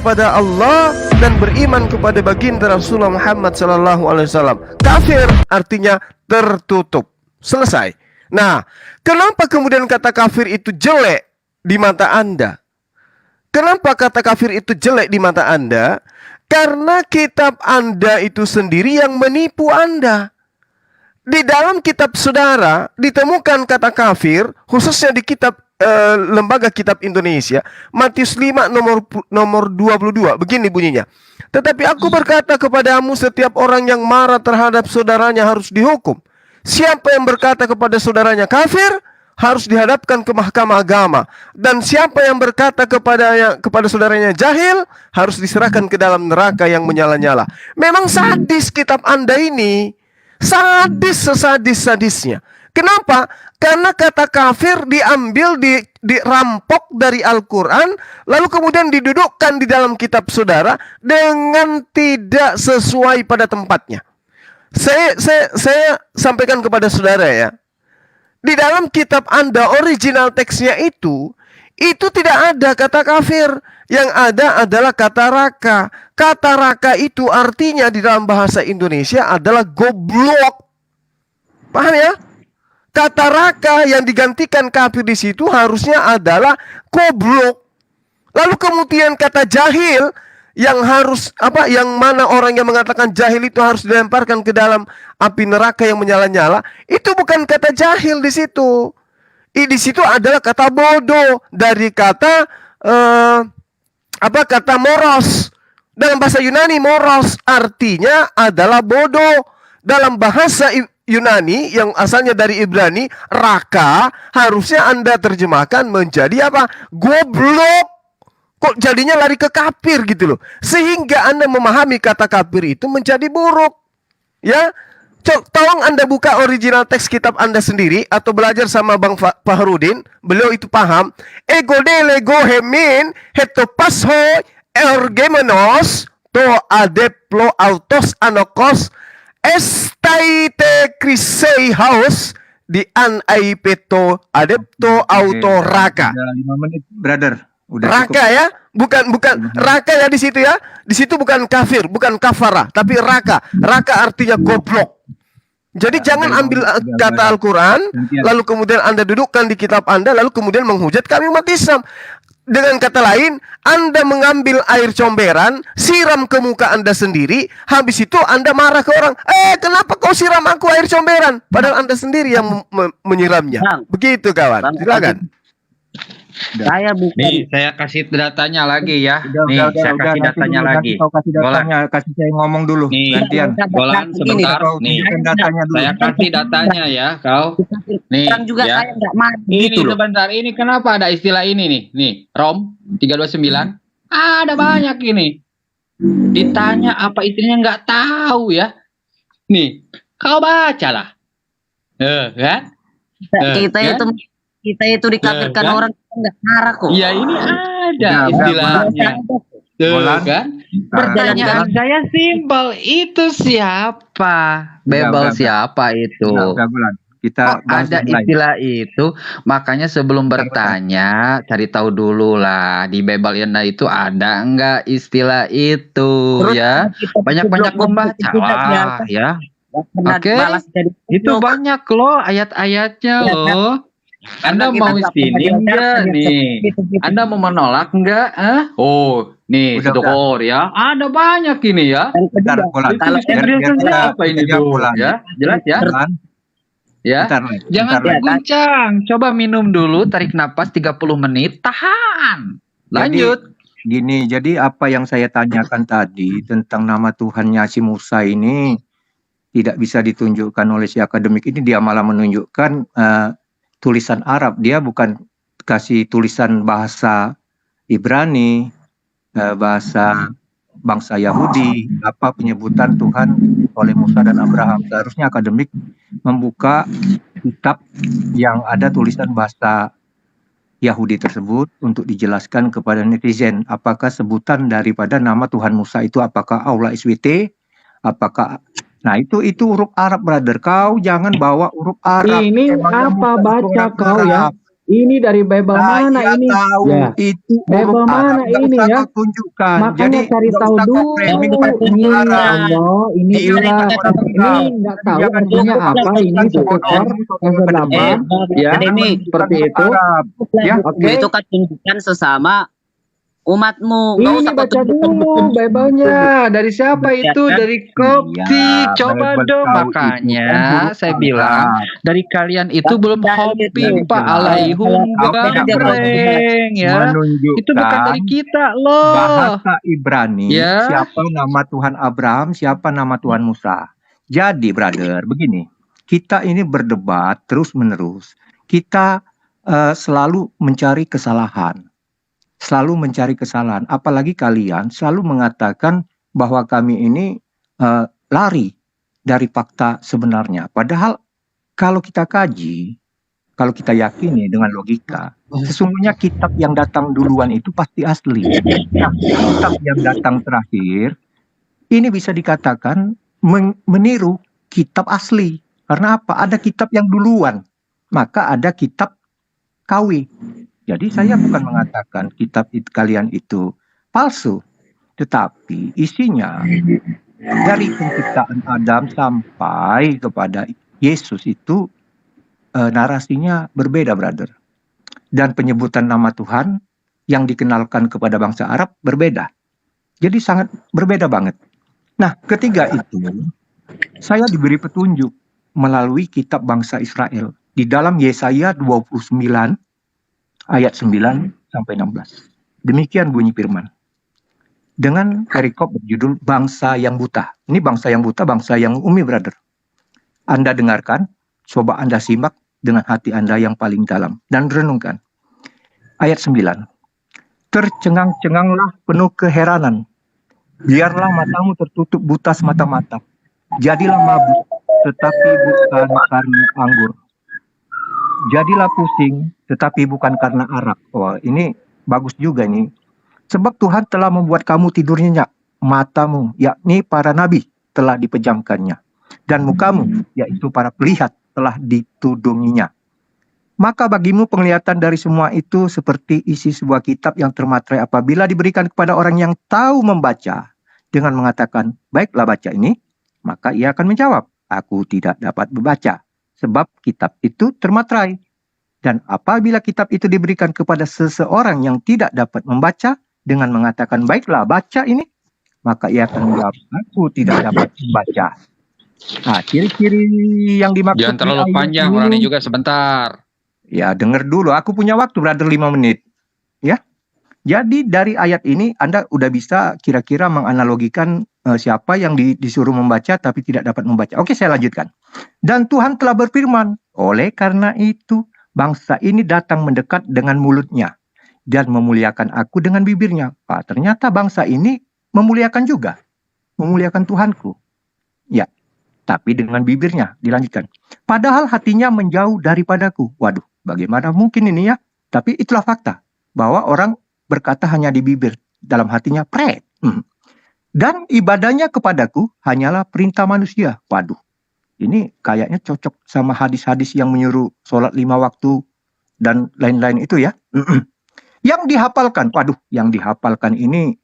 kepada Allah dan beriman kepada baginda Rasulullah Muhammad SAW. Kafir artinya tertutup. Selesai. Nah, kenapa kemudian kata kafir itu jelek di mata Anda? Kenapa kata kafir itu jelek di mata Anda? Karena kitab Anda itu sendiri yang menipu Anda. Di dalam kitab saudara ditemukan kata kafir, khususnya di kitab Lembaga Kitab Indonesia, Matius 5 nomor 22, begini bunyinya. Tetapi aku berkata kepadamu, setiap orang yang marah terhadap saudaranya harus dihukum. Siapa yang berkata kepada saudaranya kafir, harus dihadapkan ke mahkamah agama. Dan siapa yang berkata kepada saudaranya jahil, harus diserahkan ke dalam neraka yang menyala-nyala. Memang sadis kitab Anda ini. Sadis sesadis-sadisnya. Kenapa? Karena kata kafir diambil, dirampok dari Al-Quran, lalu kemudian didudukkan di dalam kitab saudara dengan tidak sesuai pada tempatnya. Saya sampaikan kepada saudara ya. Di dalam kitab Anda, original teksnya itu tidak ada kata kafir. Yang ada adalah kata raka. Kata raka itu artinya di dalam bahasa Indonesia adalah goblok. Paham ya? Kata raka yang digantikan kafir di situ harusnya adalah goblok. Lalu kemudian kata jahil yang harus yang mana orang yang mengatakan jahil itu harus dilemparkan ke dalam api neraka yang menyala-nyala, itu bukan kata jahil di situ. Di situ adalah kata bodoh dari kata kata moros. Dalam bahasa Yunani moros artinya adalah bodoh. Dalam bahasa Yunani yang asalnya dari Ibrani, raka, harusnya Anda terjemahkan menjadi apa? Goblok. Kok jadinya lari ke kafir gitu loh. Sehingga Anda memahami kata kafir itu menjadi buruk. Ya, tolong Anda buka original teks kitab Anda sendiri atau belajar sama Bang Fahrudin. Beliau itu paham. Ego de lego hemin hetopasho ergemenos to adeplo autos anokos estaite krisei haus di an aipeto adepto autoraka. 5 menit, brother. Udah raka cukup. Ya, bukan raka ya di situ ya. Di situ bukan kafir, bukan kafara, tapi raka. Raka artinya goblok. Jadi jangan ambil kata Al-Quran, lalu kemudian Anda dudukkan di kitab Anda, lalu kemudian menghujat kami umat Islam. Dengan kata lain, Anda mengambil air comberan, siram ke muka Anda sendiri, habis itu Anda marah ke orang, kenapa kau siram aku air comberan? Padahal Anda sendiri yang menyiramnya. Begitu kawan, silakan. Saya bukan. Nih, saya kasih datanya lagi ya. Saya kasih datanya lagi. Kasih saya ngomong dulu. Nih, gantian. Golan sebentar. Nih, saya kasih datanya ya, kau. Nih, juga ya. saya enggak mati. Ini sebentar. Ini kenapa ada istilah ini nih? Nih, ROM 329. Ada banyak ini. Ditanya apa istrinya nggak tahu ya. Nih, kau bacalah. Kan? Kita itu dikafirkan orang enggak marah kok. Ya ini ada istilahnya. Kan? Pertanyaan saya simpel, itu siapa? Bebel siapa itu? Kita ada istilah itu, makanya sebelum bertanya cari tahu dulu lah di Bebel itu ada enggak istilah itu. Terus, ya. Banyak-banyak membaca lah ya. Oke. Itu banyak loh ayat-ayatnya loh. Anda mau sini enggak nih? Anda mau menolak enggak? Oh, nih sedekor ya. Ada banyak ini ya. Kalau apa ini tuh ya? Jelas ya? Ya. Jangan berguncang. Coba minum dulu, tarik napas 30 menit, tahan. Lanjut. Gini, jadi apa yang saya tanyakan tadi tentang nama Tuhannya si Musa ini tidak bisa ditunjukkan oleh si akademik ini, dia malah menunjukkan tulisan Arab. Dia bukan kasih tulisan bahasa Ibrani, bahasa bangsa Yahudi, apa penyebutan Tuhan oleh Musa dan Abraham. Seharusnya akademik membuka kitab yang ada tulisan bahasa Yahudi tersebut untuk dijelaskan kepada netizen apakah sebutan daripada nama Tuhan Musa itu apakah Allah SWT, apakah. Nah itu huruf Arab, brother. Kau jangan bawa huruf Arab. Ini apa baca kau ya? Ini dari Bible mana Saya ini? tahu Ya. itu Bible huruf Arab. mana Nggak ini usah ya? kau tunjukkan. Makanya Jadi cari nggak tahu usah kau dulu. framing pakai Ini huruf ya Arab. Allah, ini Dia ilah. bukan orang Ini Arab. nggak Jadi tahu jangan artinya menunjukkan apa. Ini sesuatu satu bodoh, kor, sesuatu pasal yang 8. penting. Ya, Jangan menunjukkan seperti huruf itu. Arab. Ya, Oke. Itu kan tunjukkan sesama umatmu. Nggak Ini usah kau baca tunjukkan dulu buku. Bible-nya. Dari siapa itu? kan? Dari Koptik. Iya, Coba Bible dong. kau itu Makanya kan huruf saya bilang Arab. dari kalian itu belum Dari hobi Jadi Pak jelas alaihum kau tidak berani gambreng ya. Itu bukan dari menunjukkan kita loh. bahasa Ibrani Ya. siapa nama Tuhan Abraham, siapa nama Tuhan Musa. Jadi brother, begini, kita ini berdebat terus-menerus. Kita selalu mencari kesalahan. Selalu mencari kesalahan. Apalagi kalian selalu mengatakan bahwa kami ini lari dari fakta sebenarnya. Padahal kalau kita kaji, kalau kita yakini dengan logika, sesungguhnya kitab yang datang duluan itu pasti asli. Nah, kitab yang datang terakhir ini bisa dikatakan meniru kitab asli. Karena apa? Ada kitab yang duluan, maka ada kitab KW. Jadi saya bukan mengatakan kitab kalian itu palsu, tetapi isinya dari penciptaan Adam sampai kepada Yesus itu narasinya berbeda, brother. Dan penyebutan nama Tuhan yang dikenalkan kepada bangsa Arab berbeda. Jadi sangat berbeda banget. Nah, ketiga itu saya diberi petunjuk melalui kitab bangsa Israel di dalam Yesaya 29 ayat 9 sampai 16. Demikian bunyi firman. Dengan perikop berjudul bangsa yang buta. Ini bangsa yang buta, bangsa yang umi, brother. Anda dengarkan, coba Anda simak dengan hati Anda yang paling dalam dan renungkan. Ayat 9. Tercengang-cenganglah penuh keheranan. Biarlah matamu tertutup buta semata-mata. Jadilah mabuk, tetapi bukan karena anggur. Jadilah pusing, tetapi bukan karena arak. Wah, ini bagus juga nih. Sebab Tuhan telah membuat kamu tidur nyenyak. Matamu, yakni para nabi, telah dipejamkannya. Dan mukamu, yaitu para pelihat, telah ditudunginya. Maka bagimu penglihatan dari semua itu seperti isi sebuah kitab yang termaterai apabila diberikan kepada orang yang tahu membaca. Dengan mengatakan, baiklah baca ini, maka ia akan menjawab, aku tidak dapat membaca. Sebab kitab itu termaterai. Dan apabila kitab itu diberikan kepada seseorang yang tidak dapat membaca, dengan mengatakan, baiklah baca ini, maka ia akan menjawab, aku tidak dapat membaca. Nah, ciri-ciri yang dimaksud Jangan terlalu di ayat panjang, ini- orang ini juga sebentar. Ya, dengar dulu. Aku punya waktu, brother, 5 menit. Ya. Jadi dari ayat ini Anda udah bisa kira-kira menganalogikan siapa yang disuruh membaca tapi tidak dapat membaca. Oke, saya lanjutkan. Dan Tuhan telah berfirman, oleh karena itu bangsa ini datang mendekat dengan mulutnya dan memuliakan aku dengan bibirnya. Ternyata bangsa ini memuliakan juga. Memuliakan Tuhanku. Ya, tapi dengan bibirnya. Dilanjutkan. Padahal hatinya menjauh daripadaku. Waduh, bagaimana mungkin ini ya? Tapi itulah fakta. Bahwa orang berkata hanya di bibir. Dalam hatinya pret. Dan ibadahnya kepadaku hanyalah perintah manusia. Waduh. Ini kayaknya cocok sama hadis-hadis yang menyuruh sholat 5 waktu. Dan lain-lain itu ya. Yang dihafalkan. Waduh, yang dihafalkan ini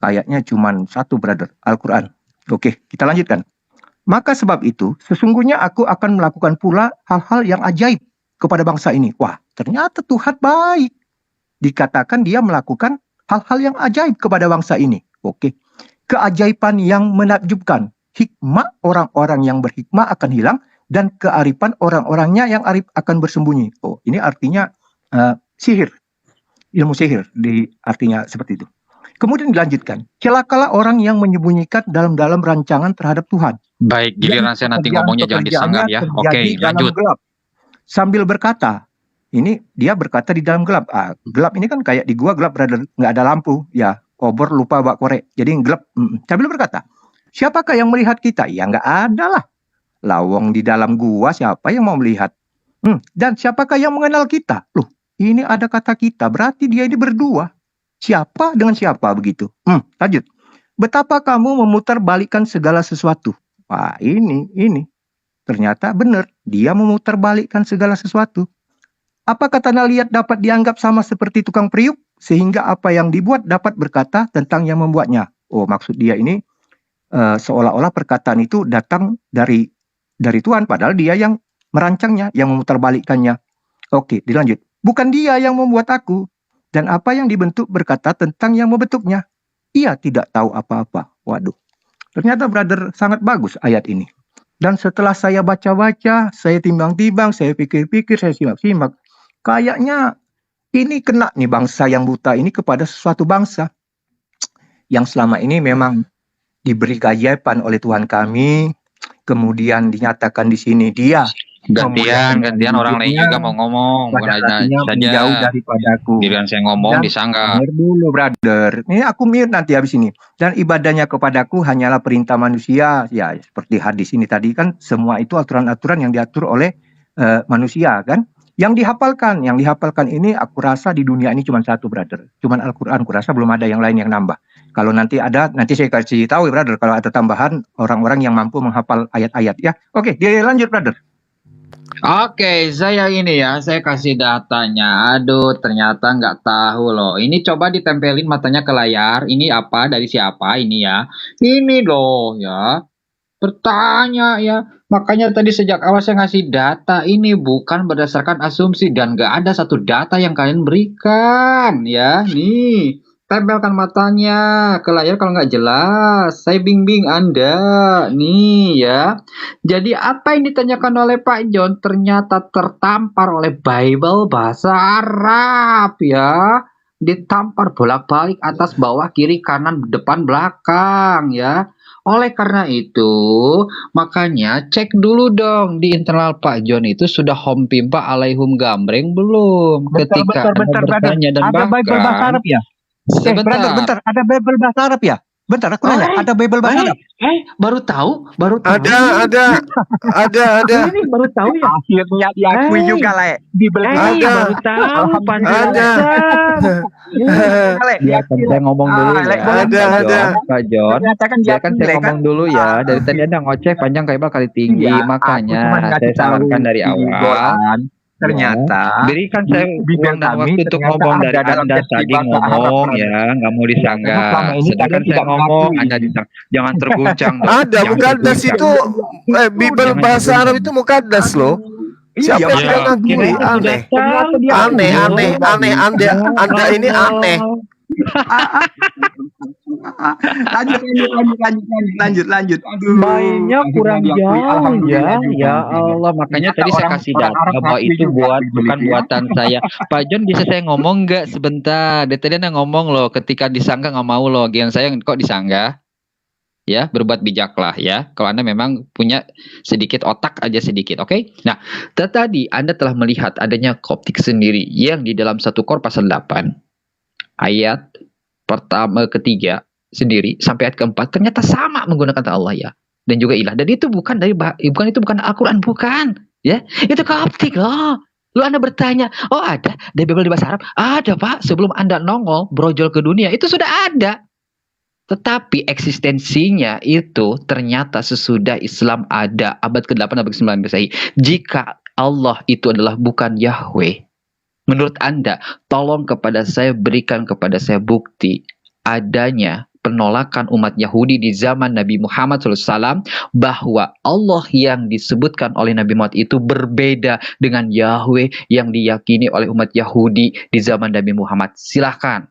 kayaknya cuman satu, brother. Al-Quran. Oke, kita lanjutkan. Maka sebab itu, sesungguhnya aku akan melakukan pula hal-hal yang ajaib kepada bangsa ini. Wah, ternyata Tuhan baik. Dikatakan dia melakukan hal-hal yang ajaib kepada bangsa ini. Oke. Keajaiban yang menakjubkan. Hikmah orang-orang yang berhikmah akan hilang. Dan kearifan orang-orangnya yang arif akan bersembunyi. Oh, ini artinya sihir. Ilmu sihir. Artinya seperti itu. Kemudian dilanjutkan. Celakalah orang yang menyembunyikan dalam rancangan terhadap Tuhan. Baik, giliran saya nanti ngomongnya jangan disanggah ya. Oke, lanjut. Gelap. Sambil berkata, ini dia berkata di dalam gelap. Gelap ini kan kayak di gua gelap, brother. Nggak ada lampu. Ya, obor lupa bawa korek. Jadi gelap. Sambil berkata, siapakah yang melihat kita? Ya nggak ada lah. Lawang di dalam gua, siapa yang mau melihat? Dan siapakah yang mengenal kita? Loh, ini ada kata kita. Berarti dia ini berdua. Siapa dengan siapa begitu? Lanjut. Betapa kamu memutarbalikkan segala sesuatu. Wah, ini. Ternyata benar. Dia memutarbalikkan segala sesuatu. Apakah tanah liat dapat dianggap sama seperti tukang periuk? Sehingga apa yang dibuat dapat berkata tentang yang membuatnya. Oh, maksud dia ini seolah-olah perkataan itu datang dari Tuhan, padahal dia yang merancangnya, yang memutarbalikkannya. Oke, dilanjut. Bukan dia yang membuat aku, dan apa yang dibentuk berkata tentang yang membentuknya. Ia tidak tahu apa-apa. Waduh, ternyata brother sangat bagus ayat ini. Dan setelah saya baca-baca, saya timbang-timbang, saya pikir-pikir, saya simak-simak, kayaknya ini kena nih bangsa yang buta ini kepada sesuatu bangsa yang selama ini memang diberi keajaiban oleh Tuhan kami, kemudian dinyatakan di sini dia Gantian orang lain juga mau ngomong, bukan aja jauh saja. daripadaku. Giliran saya ngomong Dan disanggah. dengar dulu brother, ini aku mute nanti habis ini. Dan ibadahnya kepadaku hanyalah perintah manusia, ya seperti hadis ini tadi kan, semua itu aturan-aturan yang diatur oleh manusia kan. Yang dihafalkan ini aku rasa di dunia ini cuma satu brother, cuman Al-Quran. Aku rasa belum ada yang lain yang nambah. Kalau nanti ada, nanti saya kasih tahu ya brother, kalau ada tambahan orang-orang yang mampu menghafal ayat-ayat ya. Oke, dia lanjut brother. Oke, saya ini ya, saya kasih datanya. Aduh, ternyata nggak tahu loh. Ini coba ditempelin matanya ke layar. Ini apa, dari siapa ini ya? Ini loh ya. Bertanya ya. Makanya tadi sejak awal saya ngasih data ini bukan berdasarkan asumsi dan nggak ada satu data yang kalian berikan ya. Nih, tempelkan matanya ke layar kalau nggak jelas. Saya bimbing Anda. Nih ya. Jadi apa yang ditanyakan oleh Pak John ternyata tertampar oleh Bible bahasa Arab ya. Ditampar bolak-balik atas bawah kiri kanan depan belakang ya. Oleh karena itu, makanya cek dulu dong di internal Pak John itu sudah home pimpa alaihum gambreng belum? Ketika Anda bertanya dan Ada Bible bahasa bahkan Arab ya? sebentar. Bentar, ada Bible bahasa Arab ya? Bentar, aku nanya, ada Bible bahasa Arab? Baru tahu? Ada. Ini baru tahu ya? Akhirnya diakui juga, Le. Bible Ada. baru tahu Ada. Ya kan saya ngomong dulu ya. Ada. Pak John. Kan Ya kan saya ngomong dulu ya. Dari tadi Anda ngoceh panjang kali tinggi. Iya, Makanya saya sarankan dari awal. Ternyata Berikan saya bibir ruang dan kami waktu untuk ternyata ngomong dari ada dalam Anda versi tadi bahasa ngomong Arab. ya, nggak mau disanggah. Selama ini Sedangkan kalian saya tidak ngomong, mengakui. Anda disanggah. Jangan terguncang dong. Ada Jangan mukaddas terguncang. itu Bible bahasa Arab itu mukaddas loh. Siapa yang tidak ngakui? Kirain Aneh. sudah tahu. Aneh. Anda ini aneh. Lanjut. Aduh. Mainnya kurang jauh ya. Ya Allah, makanya tadi saya kasih data bahwa itu bukan buatan saya. Pak John, bisa saya ngomong nggak sebentar? Dari tadi Anda ngomong loh, ketika disanggah nggak mau loh. Gian saya kok disanggah? Ya, berbuat bijaklah ya. Kalau Anda memang punya sedikit otak aja sedikit, oke? Nah, tadi Anda telah melihat adanya koptik sendiri yang di dalam 1 Kor pasal 8 ayat pertama ketiga sendiri sampai ayat keempat ternyata sama menggunakan kata Allah ya dan juga ilah, dan itu bukan Al-Quran, bukan ya, itu koptik loh. Lu Anda bertanya, oh ada dari Bible di bahasa Arab? Ada Pak, sebelum Anda nongol brojol ke dunia itu sudah ada. Tetapi eksistensinya itu ternyata sesudah Islam ada abad ke-8 abad ke-9 Masehi. Jika Allah itu adalah bukan Yahweh, menurut Anda, tolong kepada saya, berikan kepada saya bukti adanya penolakan umat Yahudi di zaman Nabi Muhammad SAW bahwa Allah yang disebutkan oleh Nabi Muhammad itu berbeda dengan Yahweh yang diyakini oleh umat Yahudi di zaman Nabi Muhammad. Silahkan.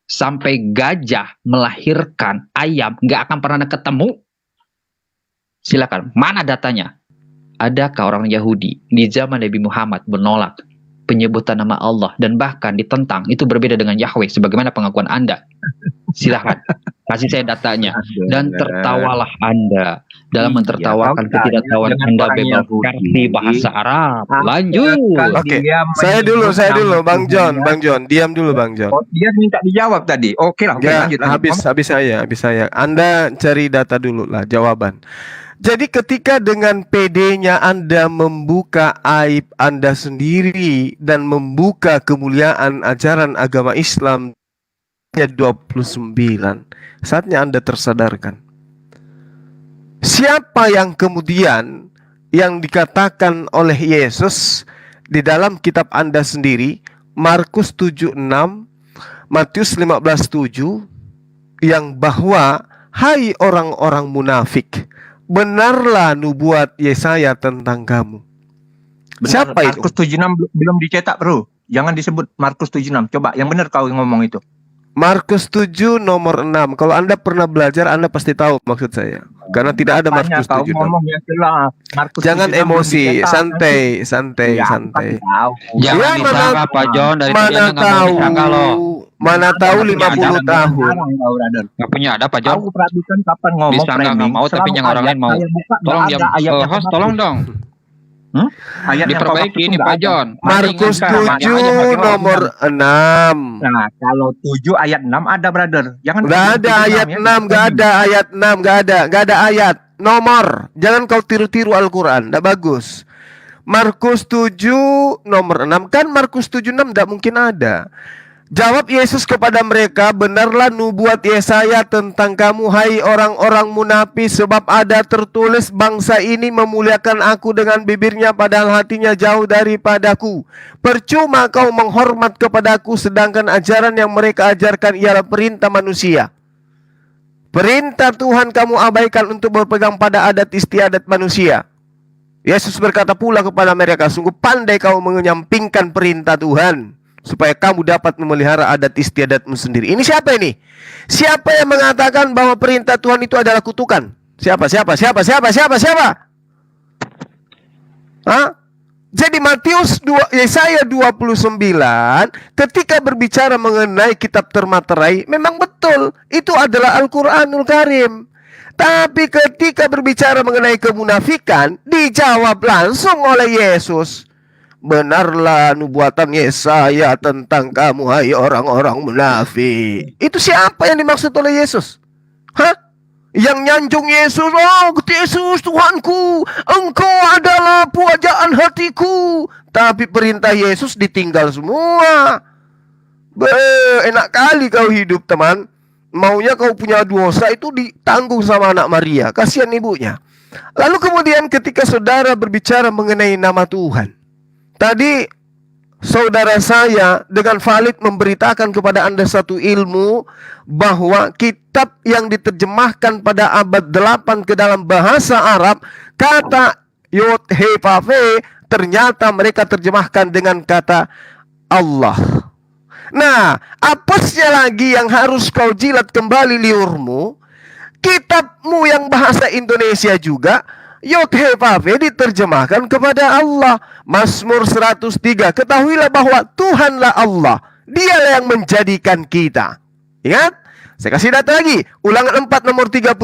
Sampai gajah melahirkan ayam nggak akan pernah ketemu. Silakan, mana datanya? Adakah orang Yahudi di zaman Nabi Muhammad menolak penyebutan nama Allah dan bahkan ditentang itu berbeda dengan Yahweh sebagaimana pengakuan Anda? Silahkan, kasih saya datanya. Dan tertawalah Anda dalam mentertawakan ketidaktahuan Anda bebas versi bahasa Arab. Lanjut. Oke, saya dulu, Bang John, diam dulu Bang John. Oh, dia minta dijawab tadi. Oke lah, Ya, lanjut. habis saya. Anda cari data dulu lah jawaban. Jadi ketika dengan PD-nya Anda membuka aib Anda sendiri dan membuka kemuliaan ajaran agama Islam 29, saatnya Anda tersadarkan. Siapa yang kemudian yang dikatakan oleh Yesus di dalam kitab Anda sendiri, Markus 7:6, Matius 15:7, yang bahwa hai orang-orang munafik, benarlah nubuat Yesaya tentang kamu. Benar, Siapa itu? Markus 76 belum dicetak, Bro. Jangan disebut Markus 76. Coba yang benar kau yang ngomong itu. Markus 7 nomor 6. Kalau Anda pernah belajar, Anda pasti tahu maksud saya. Karena tidak ada Apanya Markus kau 7 ngomong yang jelas. Markus Jangan 76 belum emosi, dicetak. santai, santai, Ya, santai. tahu. Jangan Ya, disangka Pak John, dari tadi Mana Anda nggak mau tahu, disangka loh. mana tahu Ada, 50 ada, tahun. ada, kau, brother. Nggak punya ada Pak John. Aku perhatikan kapan ngomong Disangka nggak framing, mau, tapi selalu yang orang ayat lain mau. saya buka, Tolong nggak diam. ada ayat yang Host, maksud. tolong dong. Ayat yang kau maksud Diperbaiki itu ini nggak Pak ada. John. Markus Mari, 7 mari, nomor 6. Nah, kalau 7 ayat 6 ada, brother. Jangan Gak ada ayat 6, gak ada ayat 6, gak ada ayat. Nomor. Jangan kau tiru-tiru Al-Quran, gak bagus. Markus 7 nomor 6. Kan Markus 7:6 gak mungkin ada. Jawab Yesus kepada mereka, benarlah nubuat Yesaya tentang kamu, hai orang-orang munafik, sebab ada tertulis, bangsa ini memuliakan aku dengan bibirnya, padahal hatinya jauh daripadaku. Percuma kau menghormat kepadaku, sedangkan ajaran yang mereka ajarkan ialah perintah manusia. Perintah Tuhan kamu abaikan untuk berpegang pada adat istiadat manusia. Yesus berkata pula kepada mereka, sungguh pandai kau menyampingkan perintah Tuhan, supaya kamu dapat memelihara adat istiadatmu sendiri. Ini siapa ini? Siapa yang mengatakan bahwa perintah Tuhan itu adalah kutukan? Siapa? Hah? Jadi Yesaya 29 ketika berbicara mengenai kitab termaterai, memang betul itu adalah Al-Quranul Karim. Tapi ketika berbicara mengenai kemunafikan, dijawab langsung oleh Yesus. Benarlah nubuatan Yesaya tentang kamu, hai orang-orang munafik. Itu siapa yang dimaksud oleh Yesus? Hah? Yang nyanjung Yesus, oh Yesus Tuhanku, engkau adalah pujaan hatiku. Tapi perintah Yesus ditinggal semua. Enak kali kau hidup, teman. Maunya kau punya dosa itu ditanggung sama anak Maria. Kasihan ibunya. Lalu kemudian ketika saudara berbicara mengenai nama Tuhan, tadi saudara saya dengan valid memberitakan kepada Anda satu ilmu, bahwa kitab yang diterjemahkan pada abad 8 ke dalam bahasa Arab, kata Yod He Vav He, ternyata mereka terjemahkan dengan kata Allah. Nah, apesnya lagi yang harus kau jilat kembali liurmu, kitabmu yang bahasa Indonesia juga Yod He Vav He diterjemahkan kepada Allah. Mazmur 103, ketahuilah bahwa Tuhanlah Allah, dialah yang menjadikan kita. Ingat? Saya kasih data lagi. Ulangan 4 nomor 35.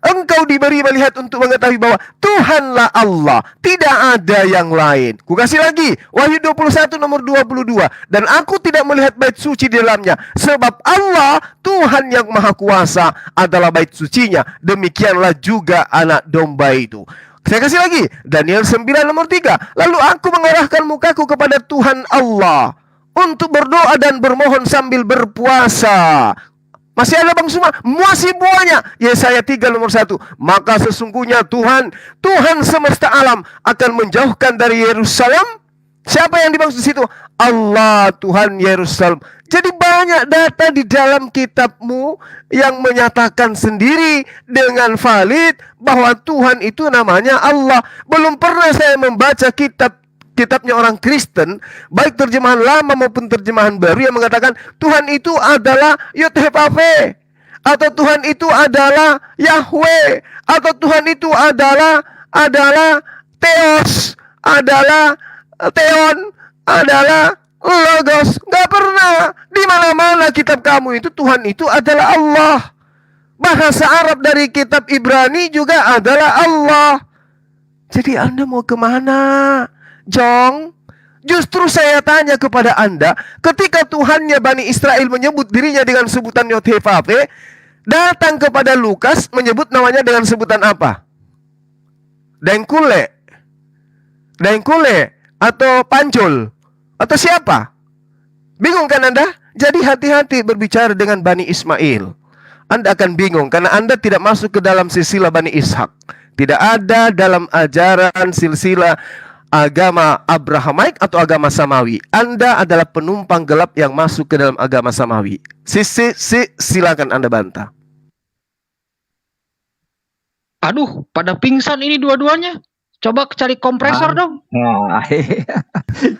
Engkau diberi melihat untuk mengetahui bahwa Tuhanlah Allah, tidak ada yang lain. Ku kasih lagi. Wahyu 21 nomor 22. Dan aku tidak melihat bait suci di dalamnya, sebab Allah, Tuhan yang maha kuasa, adalah bait sucinya. Demikianlah juga anak domba itu. Saya kasih lagi. Daniel 9 nomor 3. Lalu aku mengarahkan mukaku kepada Tuhan Allah untuk berdoa dan bermohon sambil berpuasa. Masih ada Bang Suma? Masih banyak. Yesaya 3 nomor 1. Maka sesungguhnya Tuhan semesta alam akan menjauhkan dari Yerusalem. Siapa yang dimaksud di situ? Allah, Tuhan Yerusalem. Jadi banyak data di dalam kitabmu yang menyatakan sendiri dengan valid bahwa Tuhan itu namanya Allah. Belum pernah saya membaca kitabnya orang Kristen, baik terjemahan lama maupun terjemahan baru, yang mengatakan Tuhan itu adalah Yod He Vav He, atau Tuhan itu adalah Yahweh, atau Tuhan itu adalah Theos, adalah Theon, adalah Logos. Gak pernah. Di mana-mana kitab kamu itu Tuhan itu adalah Allah. Bahasa Arab dari kitab Ibrani juga adalah Allah. Jadi Anda mau kemana, Jong? Justru saya tanya kepada Anda, ketika Tuhannya Bani Israel menyebut dirinya dengan sebutan Yod He Vav He, datang kepada Lukas menyebut namanya dengan sebutan apa? Dengkule atau Pancul atau siapa? Bingung kan Anda? Jadi hati-hati berbicara dengan Bani Ismail. Anda akan bingung karena Anda tidak masuk ke dalam silsilah Bani Ishak. Tidak ada dalam ajaran silsilah agama Abrahamaik atau agama Samawi. Anda adalah penumpang gelap yang masuk ke dalam agama Samawi. Silakan Anda bantah. Aduh, pada pingsan ini dua-duanya. Coba cari kompresor dong. Nah,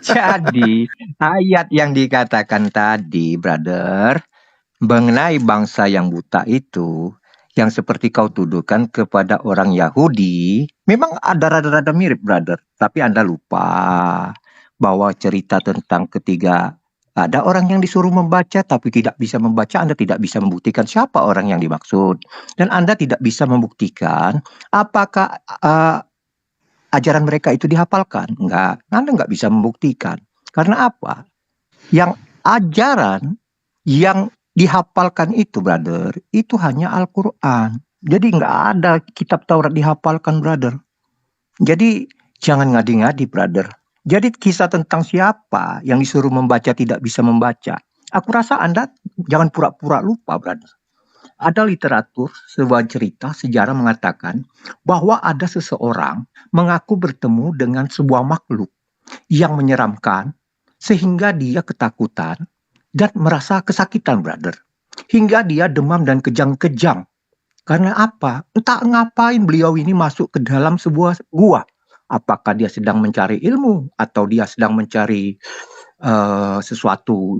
jadi ayat yang dikatakan tadi, brother, mengenai bangsa yang buta itu, yang seperti kau tuduhkan kepada orang Yahudi, memang ada rada-rada mirip, brother. Tapi Anda lupa bahwa cerita tentang ketiga, ada orang yang disuruh membaca tapi tidak bisa membaca, Anda tidak bisa membuktikan siapa orang yang dimaksud. Dan Anda tidak bisa membuktikan apakah ajaran mereka itu dihafalkan. Enggak, Anda nggak bisa membuktikan. Karena apa? Yang ajaran yang dihafalkan itu, brother, itu hanya Al-Quran. Jadi nggak ada kitab Taurat dihafalkan, brother. Jadi jangan ngadi-ngadi, brother. Jadi kisah tentang siapa yang disuruh membaca tidak bisa membaca. Aku rasa Anda jangan pura-pura lupa, brother. Ada literatur, sebuah cerita, sejarah mengatakan bahwa ada seseorang mengaku bertemu dengan sebuah makhluk yang menyeramkan sehingga dia ketakutan dan merasa kesakitan, brother. Hingga dia demam dan kejang-kejang. Karena apa? Entah ngapain beliau ini masuk ke dalam sebuah gua. Apakah dia sedang mencari ilmu atau dia sedang mencari sesuatu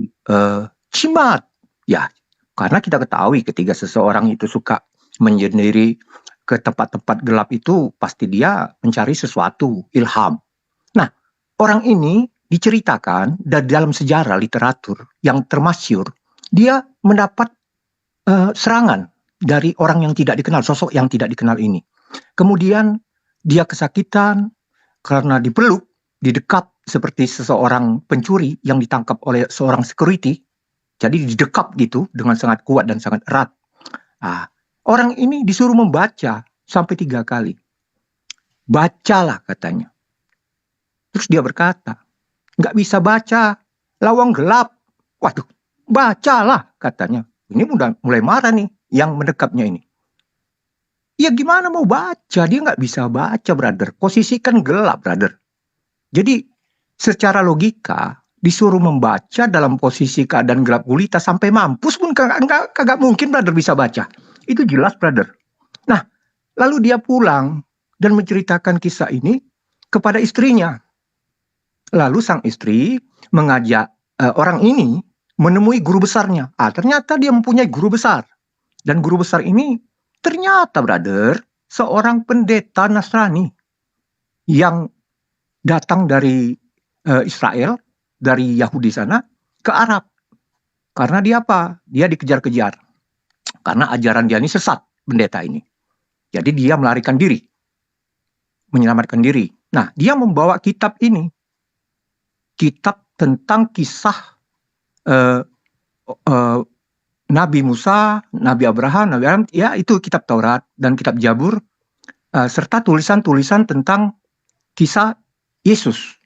jimat? Ya, karena kita ketahui ketika seseorang itu suka menyendiri ke tempat-tempat gelap itu pasti dia mencari sesuatu, ilham. Nah, orang ini diceritakan dari dalam sejarah literatur yang termasyhur, dia mendapat serangan dari orang yang tidak dikenal, sosok yang tidak dikenal ini. Kemudian dia kesakitan karena dipeluk, didekap seperti seseorang pencuri yang ditangkap oleh seorang security. Jadi didekap gitu dengan sangat kuat dan sangat erat. Nah, orang ini disuruh membaca sampai 3 kali. Bacalah katanya. Terus dia berkata, nggak bisa baca, lawang gelap. Waduh, bacalah katanya. Ini mulai marah nih yang mendekapnya ini. Ya gimana mau baca? Dia nggak bisa baca, brother. Posisi kan gelap, brother. Jadi secara logika disuruh membaca dalam posisi keadaan gelap gulita sampai mampus pun kagak mungkin, brother, bisa baca. Itu jelas, brother. Nah, lalu dia pulang dan menceritakan kisah ini kepada istrinya. Lalu sang istri mengajak orang ini menemui guru besarnya. Ternyata dia mempunyai guru besar. Dan guru besar ini ternyata, brother, seorang pendeta Nasrani yang datang dari Israel, dari Yahudi sana, ke Arab. Karena dia apa? Dia dikejar-kejar. Karena ajaran dia ini sesat, pendeta ini. Jadi dia melarikan diri. Menyelamatkan diri. Nah, dia membawa kitab ini. Kitab tentang kisah Nabi Musa, Nabi Abraham, ya itu kitab Taurat dan kitab Jabur, serta tulisan-tulisan tentang kisah Yesus.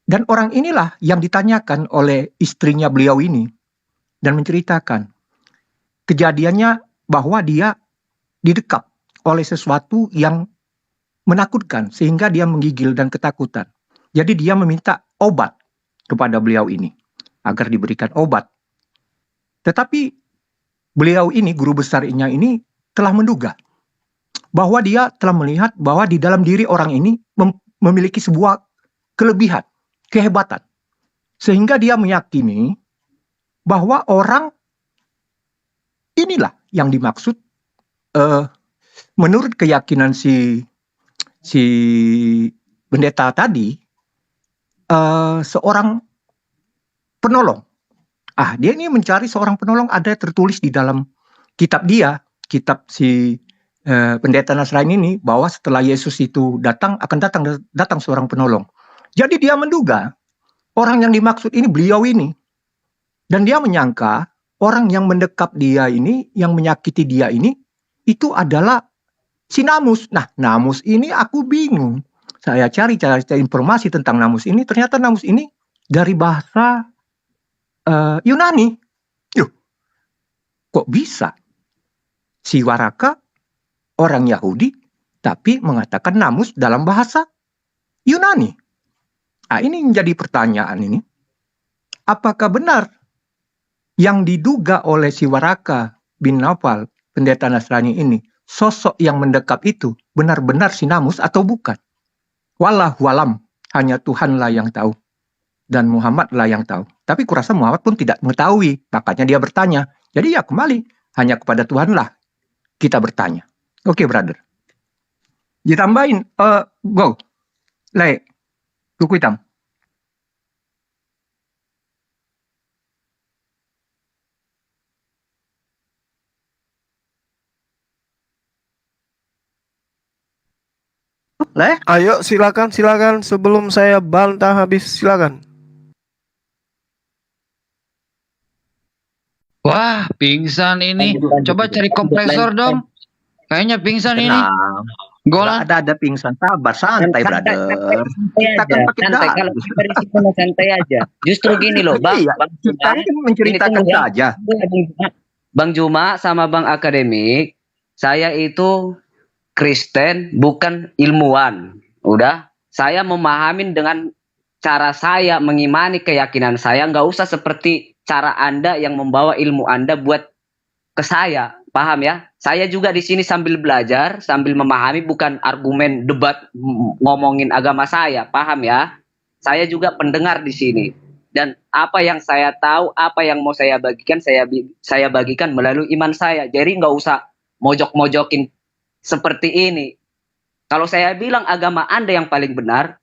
Dan orang inilah yang ditanyakan oleh istrinya beliau ini dan menceritakan kejadiannya bahwa dia didekap oleh sesuatu yang menakutkan sehingga dia menggigil dan ketakutan. Jadi dia meminta obat kepada beliau ini agar diberikan obat. Tetapi beliau ini, guru besarnya ini telah menduga bahwa dia telah melihat bahwa di dalam diri orang ini memiliki sebuah kelebihan, kehebatan. Sehingga dia meyakini bahwa orang inilah yang dimaksud menurut keyakinan si pendeta tadi, seorang penolong. Dia ini mencari seorang penolong, ada tertulis di dalam kitab dia, kitab si pendeta Nasrani ini, bahwa setelah Yesus itu datang, akan datang seorang penolong. Jadi dia menduga orang yang dimaksud ini beliau ini. Dan dia menyangka orang yang mendekap dia ini, yang menyakiti dia ini, itu adalah si Namus. Nah, Namus ini aku bingung. Saya cari informasi tentang Namus ini, ternyata Namus ini dari bahasa Yunani. Kok bisa? Si Waraka orang Yahudi tapi mengatakan Namus dalam bahasa Yunani. Nah, ini menjadi pertanyaan ini. Apakah benar yang diduga oleh si Waraka bin Nawfal, pendeta Nasrani ini, sosok yang mendekap itu benar-benar Sinamus atau bukan? Wallahu alam, hanya Tuhanlah yang tahu. Dan Muhammadlah yang tahu. Tapi kurasa Muhammad pun tidak mengetahui, makanya dia bertanya. Jadi ya kembali, hanya kepada Tuhanlah kita bertanya. Oke, brother. Ditambahin, go. Le, kuku hitam. Le, Ayo silakan sebelum saya bantah habis, silakan. Wah, pingsan ini. Coba cari kompresor dong. Kayaknya pingsan ini. tenang. Golan. Ada pingsan, sabar, santai, brother. Kita kan pakai santai. dadu. Kalau kita di situ mah santai aja. Justru gini loh, Bang. Iya, Bang kita Juma, kan menceritakan ini tuh ya. saja. Bang Juma sama Bang Akademik, saya itu Kristen, bukan ilmuwan. Udah, saya memahamin dengan cara saya mengimani keyakinan saya, nggak usah seperti cara Anda yang membawa ilmu Anda buat ke saya. Paham ya? Saya juga di sini sambil belajar, sambil memahami, bukan argumen debat ngomongin agama saya. Paham ya? Saya juga pendengar di sini. Dan apa yang saya tahu, apa yang mau saya bagikan, saya bagikan melalui iman saya. Jadi nggak usah mojok-mojokin seperti ini. Kalau saya bilang agama Anda yang paling benar,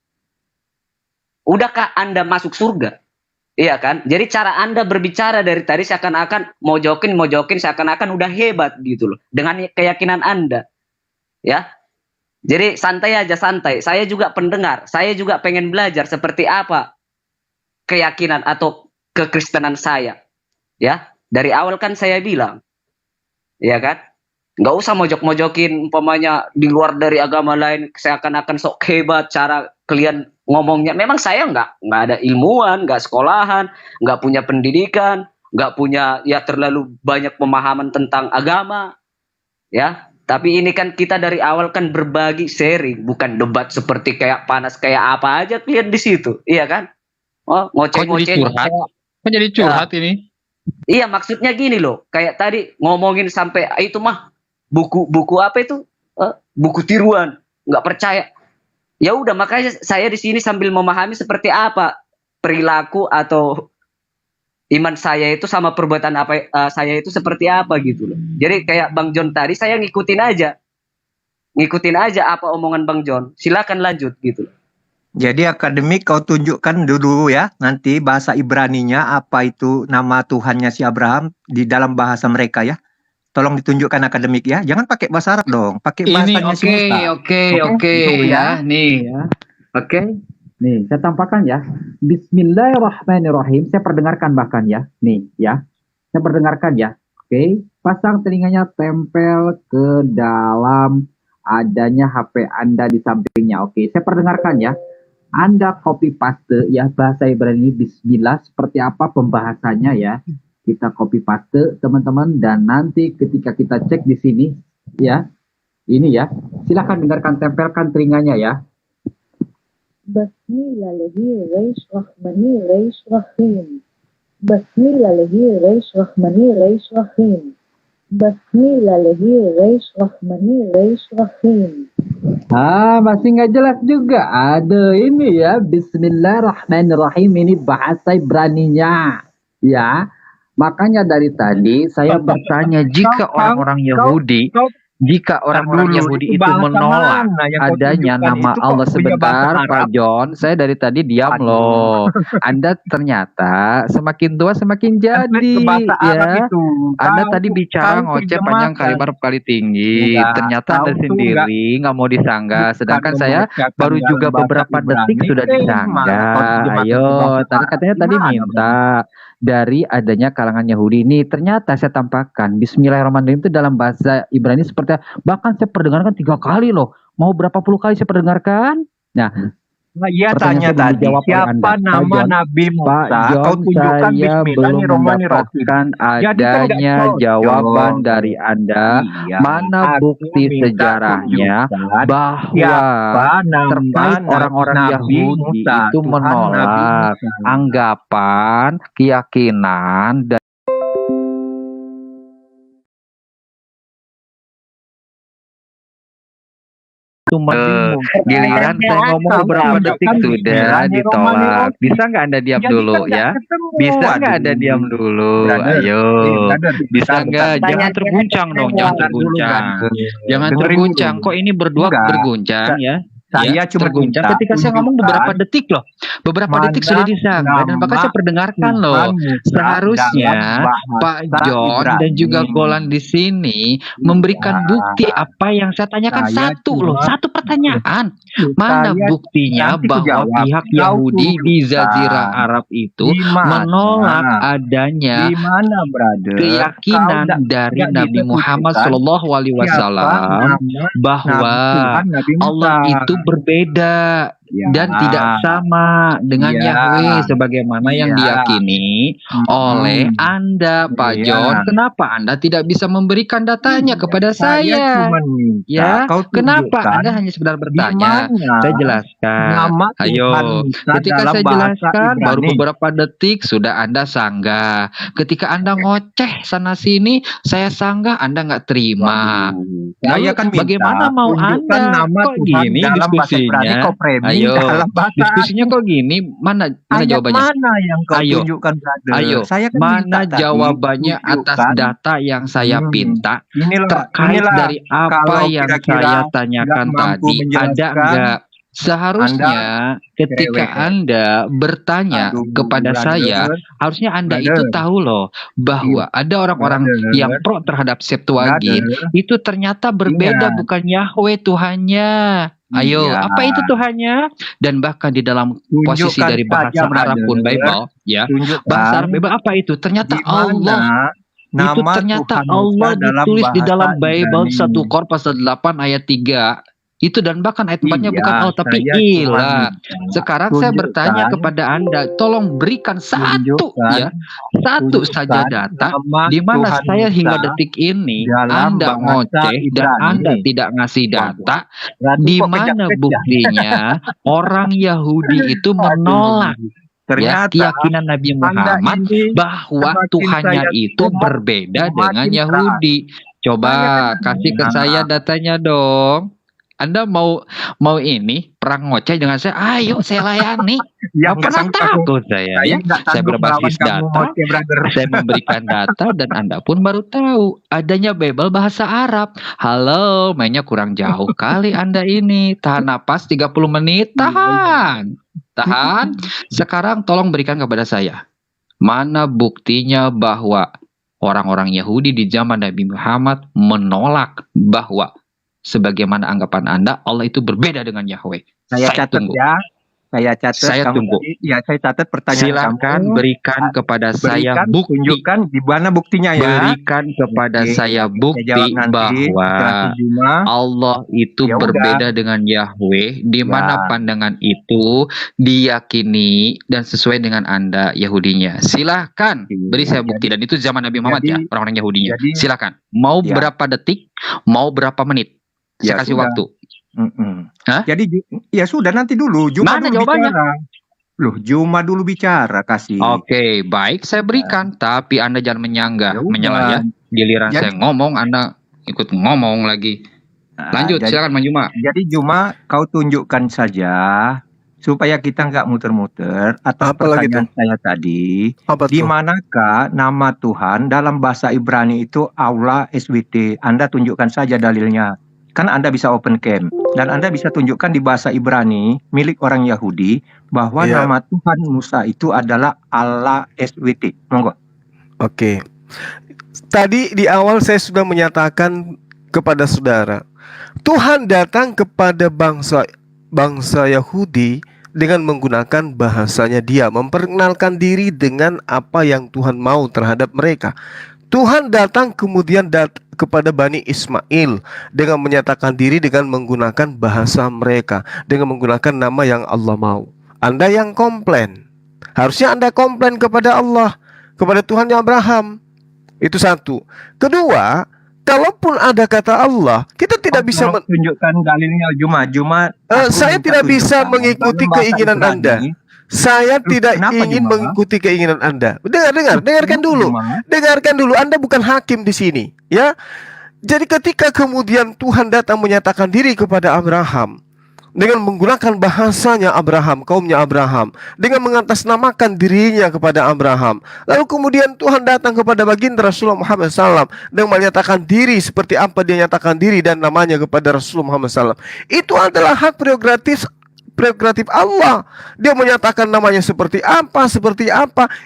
udahkah Anda masuk surga? Iya kan? Jadi cara Anda berbicara dari tadi seakan-akan mojokin, seakan-akan udah hebat gitu loh. Dengan keyakinan Anda. Ya. Jadi santai aja, santai. Saya juga pendengar. Saya juga pengen belajar seperti apa keyakinan atau kekristenan saya. Ya. Dari awal kan saya bilang. Iya kan? Nggak usah mojok-mojokin umpamanya di luar dari agama lain seakan-akan sok hebat cara kalian ngomongnya. Memang saya nggak ada ilmuwan, nggak sekolahan, nggak punya pendidikan, nggak punya ya terlalu banyak pemahaman tentang agama, ya. Tapi ini kan kita dari awal kan berbagi, sharing, bukan debat seperti kayak panas kayak apa aja kalian di situ, iya kan? Oh, ngoceh-ngoceh. Kok jadi curhat ini? Iya, maksudnya gini loh, kayak tadi ngomongin sampai itu mah buku apa itu, buku tiruan, nggak percaya. Ya udah, makanya saya di sini sambil memahami seperti apa perilaku atau iman saya itu sama perbuatan apa saya itu seperti apa gitu loh. Jadi kayak Bang John tadi saya ngikutin aja apa omongan Bang John. Silakan lanjut gitu loh. Jadi akademik kau tunjukkan dulu ya, nanti bahasa Ibraninya apa itu nama Tuhannya si Abraham di dalam bahasa mereka ya. Tolong ditunjukkan akademik ya. Jangan pakai bahasa Arab dong, pakai bahasanya si Musa. Oke ya, nih ya. Oke. Nih, saya tampakkan ya. Bismillahirrahmanirrahim. Saya perdengarkan bahkan ya. Nih ya. Saya perdengarkan ya. Oke. Pasang telinganya tempel ke dalam adanya HP Anda di sampingnya. Oke, saya perdengarkan ya. Anda copy paste ya bahasa Ibrani bismillah seperti apa pembahasannya ya. Kita copy paste teman-teman dan nanti ketika kita cek di sini ya. Ini ya. Silahkan dengarkan, tempelkan telinganya ya. Bismillahirrahmanirrahim. Bismillahirrahmanirrahim. Bismillahirrahmanirrahim. Masih nggak jelas juga. Ada ini ya, Bismillahirrahmanirrahim, ini bahasa Ibraninya. Ya, makanya dari tadi saya bertanya, jika orang-orang Yahudi, jika orang-orang Yahudi itu menolak adanya nama Allah sebentar, Pak John, saya dari tadi diam loh. Anda ternyata semakin tua semakin jadi, ya. Anda tadi bicara ngoceh panjang kali lebar kali tinggi. Ternyata Anda sendiri nggak mau disanggah, sedangkan saya baru juga beberapa detik sudah disanggah. Ayo, katanya tadi minta dari adanya kalangan Yahudi ini. Ternyata saya tampakkan Bismillahirrahmanirrahim itu dalam bahasa Ibrani seperti, bahkan saya perdengarkan 3 kali loh. Mau berapa puluh kali saya perdengarkan? Nah, Ia Pertanyaan tanya saya belum tadi, dijawab oleh siapa Anda. Pak nama John, Nabi Pak Musa? Kau John, tunjukkan saya belum Bismillahirrahmanirrahim. mendapatkan Jadi kan nggak adanya cocok. jawaban dari Anda. Iya, Mana aku bukti minta sejarahnya tunjukkan bahwa siapa nama terkait orang-orang Nabi Yahudi Musa, itu Tuhan Nabi menolak Musa. anggapan, keyakinan, dan itu bingung. Giliran saya ngomong beberapa detik sudah ditolak. Bisa nggak Anda diam dulu ya? Bisa nggak Anda diam dulu? Ayo. Bisa nggak? Jangan terguncang dong, jangan terguncang. Jangan terguncang. Kok ini berdua Enggak. berguncang ya? Saya cuma terguncang minta ketika saya ngomong beberapa tunjukkan detik loh. Beberapa mana detik sudah disangka dan bahkan saya perdengarkan loh. Tuhan Musa Seharusnya dalam bahasa Pak John dan Ibrani. juga Golan di sini memberikan bukti apa yang saya tanyakan. Saya Satu cuma- loh, satu pertanyaan. Mana Saya buktinya nanti ku bahwa jawab. pihak Kau Yahudi di tunjukkan. Jazirah Arab itu Di mana? menolak adanya Di mana, brother? keyakinan Kau dari nggak Nabi bisa Muhammad tunjukkan Shallallahu Alaihi siapa Wasallam nama bahwa Tuhan Nabi Musa. Allah itu berbeda Ya. dan tidak sama dengan Ya. Yahweh sebagaimana yang Ya. diyakini oleh Anda, Pak Ya. John. Kenapa Anda tidak bisa memberikan datanya kepada saya? cuma minta Ya, kau kenapa tunjukkan Anda hanya sekedar di bertanya? mana Saya jelaskan. nama Ayo, Tuhan Musa ketika dalam saya bahasa jelaskan baru Ibrani. beberapa detik sudah Anda sanggah. Ketika Anda ngoceh sana sini, saya sanggah, Anda nggak terima. Waduh. Lalu Saya kan minta bagaimana mau tunjukkan Anda? nama Kok Tuhan gini dalam bahasa Ibrani, diskusinya? kau framing Ayo, dalam bahasa diskusinya kok gini? Mana ayat jawabannya? mana yang kau Ayo. tunjukkan, brother? Ayo, Saya kan mana minta tadi jawabannya atas tunjukkan. data yang saya pinta terkait inilah dari apa kalau yang kira-kira saya tanyakan nggak mampu tadi? Ada menjelaskan, enggak? Seharusnya ketika cerewet. Anda bertanya Aduh, kepada brother. saya, harusnya Anda Brother. itu tahu loh bahwa ada orang-orang Brother. yang pro terhadap Septuagint Brother. itu ternyata berbeda, Ingat. bukan Yahweh Tuhannya. Ayo, Iya. apa itu Tuhannya? Dan bahkan di dalam posisi Tunjukkan dari bahasa saja, Arab pun brother. Bible, ya. Tunjukkan Bahasa Arab Bible apa itu? Ternyata di Allah. mana Itu nama ternyata Tuhan Musa Allah dalam ditulis di bahasa dalam Bible Ibrani. 1 Kor pasal 8 ayat 3. Itu dan bahkan ayat 4-nya Iya, bukan Allah tapi saya cuma ilah. minta Sekarang saya bertanya tunjukkan, kepada Anda, tolong berikan satu tunjukkan, ya, satu tunjukkan saja data nama di mana Tuhan saya hingga Musa detik ini dalam Anda bahasa ngoceh dan Ibrani. Anda tidak ngasih data. Berarti Di kok mana kejap-kejap. buktinya orang Yahudi itu menolak Ternyata keyakinan Nabi Anda Muhammad ini bahwa semakin Tuhannya saya itu tengok, berbeda semakin dengan keras. Yahudi. Coba Saya kan kasih ke bilang. saya datanya dong. Anda mau ini perang ngoceh dengan saya? Ayo saya layani. Yang Nggak pernah takut saya ya. nggak Saya sanggup berbasis melawan kamu, data. oke, brother. Saya memberikan data dan Anda pun baru tahu adanya Bible bahasa Arab. Halo, mainnya kurang jauh kali Anda ini. Tahan napas 30 menit. Tahan. Tahan. Sekarang tolong berikan kepada saya. Mana buktinya bahwa orang-orang Yahudi di zaman Nabi Muhammad menolak bahwa sebagaimana anggapan Anda, Allah itu berbeda dengan Yahweh. Saya catat tunggu. ya. Saya catat. Saya kamu tunggu. tadi- Ya, saya catat pertanyaan Silakan kamu. berikan kepada saya Berikan, bukti. tunjukkan di mana buktinya ya. Berikan kepada Oke, saya saya bukti jawab nanti bahwa setelah Juma. Allah itu Ya udah. berbeda dengan Yahweh, di mana Ya. pandangan itu diyakini dan sesuai dengan Anda Yahudinya. Silahkan beri saya bukti, dan itu zaman Nabi Muhammad ya, jadi- orang-orang Yahudinya. jadi- Silahkan. Mau Ya. berapa detik, mau berapa menit, saya Ya kasih sudah. waktu. Hah? Jadi ya sudah, nanti dulu Juma Mana dulu jawabannya? bicara. Loh, Juma dulu bicara, kasih. Oke, baik, saya berikan, tapi Anda jangan menyanggah, Ya udah. menyalah ya. Giliran Jadi- saya ngomong, Anda ikut ngomong lagi. Nah, Lanjut, jadi, silakan Manjuma. jadi Juma kau tunjukkan saja supaya kita nggak muter-muter atas Apa lagi pertanyaan saya tadi. Apa Di tuh? manakah nama Tuhan dalam bahasa Ibrani itu Allah SWT? Anda tunjukkan saja dalilnya. Kan Anda bisa open cam dan Anda bisa tunjukkan di bahasa Ibrani milik orang Yahudi bahwa Iya. nama Tuhan Musa itu adalah Allah SWT. Monggo. Oke. Tadi di awal saya sudah menyatakan kepada saudara, Tuhan datang kepada bangsa Yahudi dengan menggunakan bahasanya dia, memperkenalkan diri dengan apa yang Tuhan mau terhadap mereka. Tuhan datang kemudian kepada Bani Ismail dengan menyatakan diri dengan menggunakan bahasa mereka, dengan menggunakan nama yang Allah mau. Anda yang komplain. Harusnya Anda komplain kepada Allah, kepada Tuhannya Abraham. Itu satu. Kedua, kalaupun ada kata Allah, kita tidak bisa tunjukkan dalilnya Juma. saya tidak bisa mengikuti keinginan Anda. Saya tidak ingin mengikuti keinginan Anda. Dengarkan dulu. Dengarkan dulu. Anda bukan hakim di sini, ya. Jadi ketika kemudian Tuhan datang menyatakan diri kepada Abraham dengan menggunakan bahasanya Abraham, kaumnya Abraham, dengan mengatasnamakan dirinya kepada Abraham, lalu kemudian Tuhan datang kepada baginda Rasulullah Muhammad SAW dan menyatakan diri seperti apa dia nyatakan diri dan namanya kepada Rasulullah Muhammad SAW. Itu adalah hak prerogatif Allah. Dia menyatakan namanya seperti apa,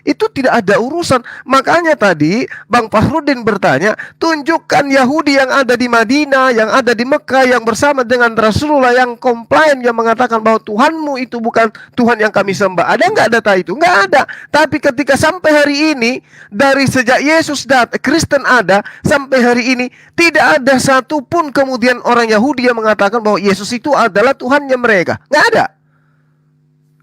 itu tidak ada urusan. Makanya tadi Bang Fahrudin bertanya, tunjukkan Yahudi yang ada di Madinah, yang ada di Mekah, yang bersama dengan Rasulullah, yang komplain, yang mengatakan bahwa Tuhanmu itu bukan Tuhan yang kami sembah. Ada nggak data itu? Nggak ada. Tapi ketika sampai hari ini, dari sejak Yesus datang, Kristen ada, sampai hari ini tidak ada satupun kemudian orang Yahudi yang mengatakan bahwa Yesus itu adalah Tuhannya mereka. Nggak ada.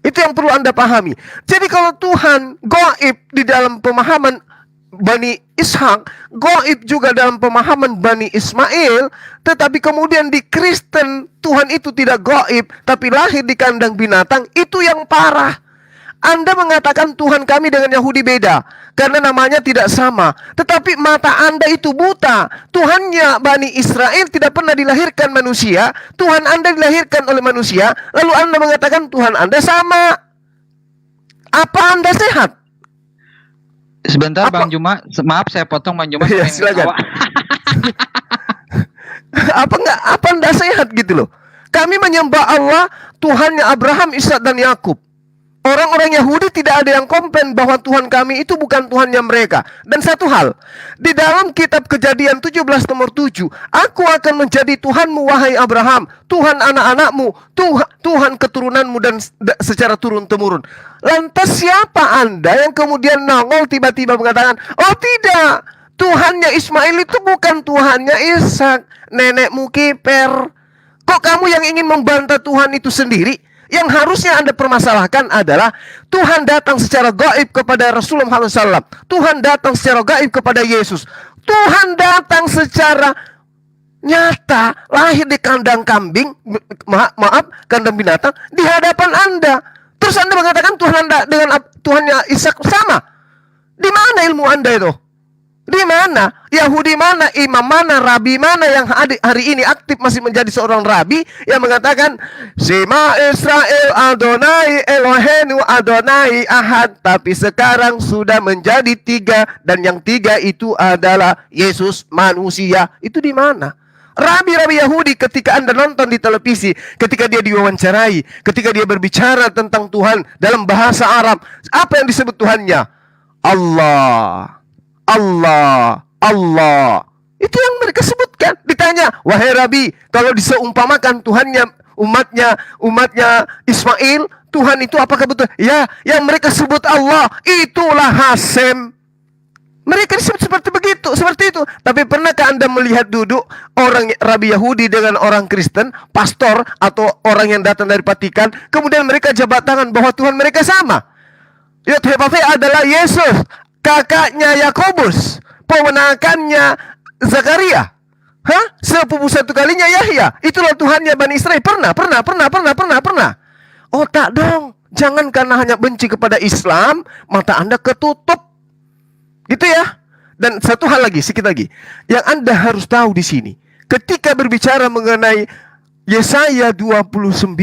Itu yang perlu Anda pahami. Jadi kalau Tuhan gaib di dalam pemahaman Bani Ishak, gaib juga dalam pemahaman Bani Ismail, tetapi kemudian di Kristen Tuhan itu tidak gaib, tapi lahir di kandang binatang, itu yang parah. Anda mengatakan Tuhan kami dengan Yahudi beda karena namanya tidak sama, tetapi mata Anda itu buta. Tuhannya Bani Israel tidak pernah dilahirkan manusia, Tuhan Anda dilahirkan oleh manusia, lalu Anda mengatakan Tuhan Anda sama. Apa Anda sehat? Sebentar Apa? Bang Juma, maaf saya potong Bang Juma. Ya, silakan. Apa Anda sehat gitu loh? Kami menyembah Allah, Tuhannya Abraham, Ishak dan Yakub. Orang-orang Yahudi tidak ada yang komplain bahwa Tuhan kami itu bukan Tuhannya mereka. Dan satu hal, di dalam kitab Kejadian 17 nomor 7, aku akan menjadi Tuhanmu wahai Abraham, Tuhan anak-anakmu, Tuhan keturunanmu dan secara turun-temurun. Lantas siapa Anda yang kemudian nongol tiba-tiba mengatakan, oh tidak, Tuhannya Ismail itu bukan Tuhannya Ishak, nenekmu kiper. Kok kamu yang ingin membantah Tuhan itu sendiri? Yang harusnya Anda permasalahkan adalah Tuhan datang secara gaib kepada Rasulullah SAW. Tuhan datang secara gaib kepada Yesus. Tuhan datang secara nyata, lahir di kandang kambing, kandang binatang, di hadapan Anda. Terus Anda mengatakan Tuhan Anda dengan Tuhannya Ishak sama. Di mana ilmu Anda itu? Di mana? Yahudi mana? Imam mana? Rabi mana yang hari ini aktif masih menjadi seorang rabi yang mengatakan Shema Israel Adonai Elohenu Adonai Ahad, tapi sekarang sudah menjadi 3 dan yang 3 itu adalah Yesus manusia. Itu di mana? Rabi-rabi Yahudi ketika Anda nonton di televisi, ketika dia diwawancarai, ketika dia berbicara tentang Tuhan dalam bahasa Arab, apa yang disebut Tuhannya? Allah. Itu yang mereka sebutkan. Ditanya, wahai Rabi, kalau diseumpamakan Tuhannya umatnya Ismail, Tuhan itu apakah betul? Ya, yang mereka sebut Allah, itulah Hasem. Mereka disebut seperti itu. Tapi pernahkah Anda melihat duduk orang Rabi Yahudi dengan orang Kristen, pastor atau orang yang datang dari Vatikan, kemudian mereka jabat tangan bahwa Tuhan mereka sama? Yod-Heh-Vav-He adalah Yesus, kakaknya Yakobus, ponakannya Zakaria, sepupu satu kalinya Yahya. Itulah Tuhannya Bani Israel. Pernah. Oh tak dong, jangan karena hanya benci kepada Islam, mata Anda ketutup, gitu ya. Dan satu hal lagi, sedikit lagi, yang Anda harus tahu di sini, ketika berbicara mengenai Yesaya 29,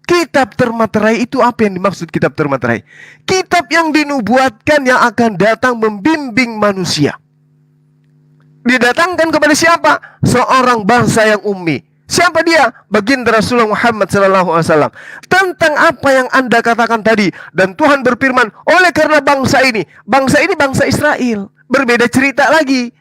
kitab termaterai itu apa yang dimaksud kitab termaterai? Kitab yang dinubuatkan yang akan datang membimbing manusia. Didatangkan kepada siapa? Seorang bangsa yang ummi. Siapa dia? Baginda Rasulullah Muhammad SAW. Tentang apa yang Anda katakan tadi. Dan Tuhan berfirman, oleh karena bangsa ini bangsa Israel. Berbeda cerita lagi.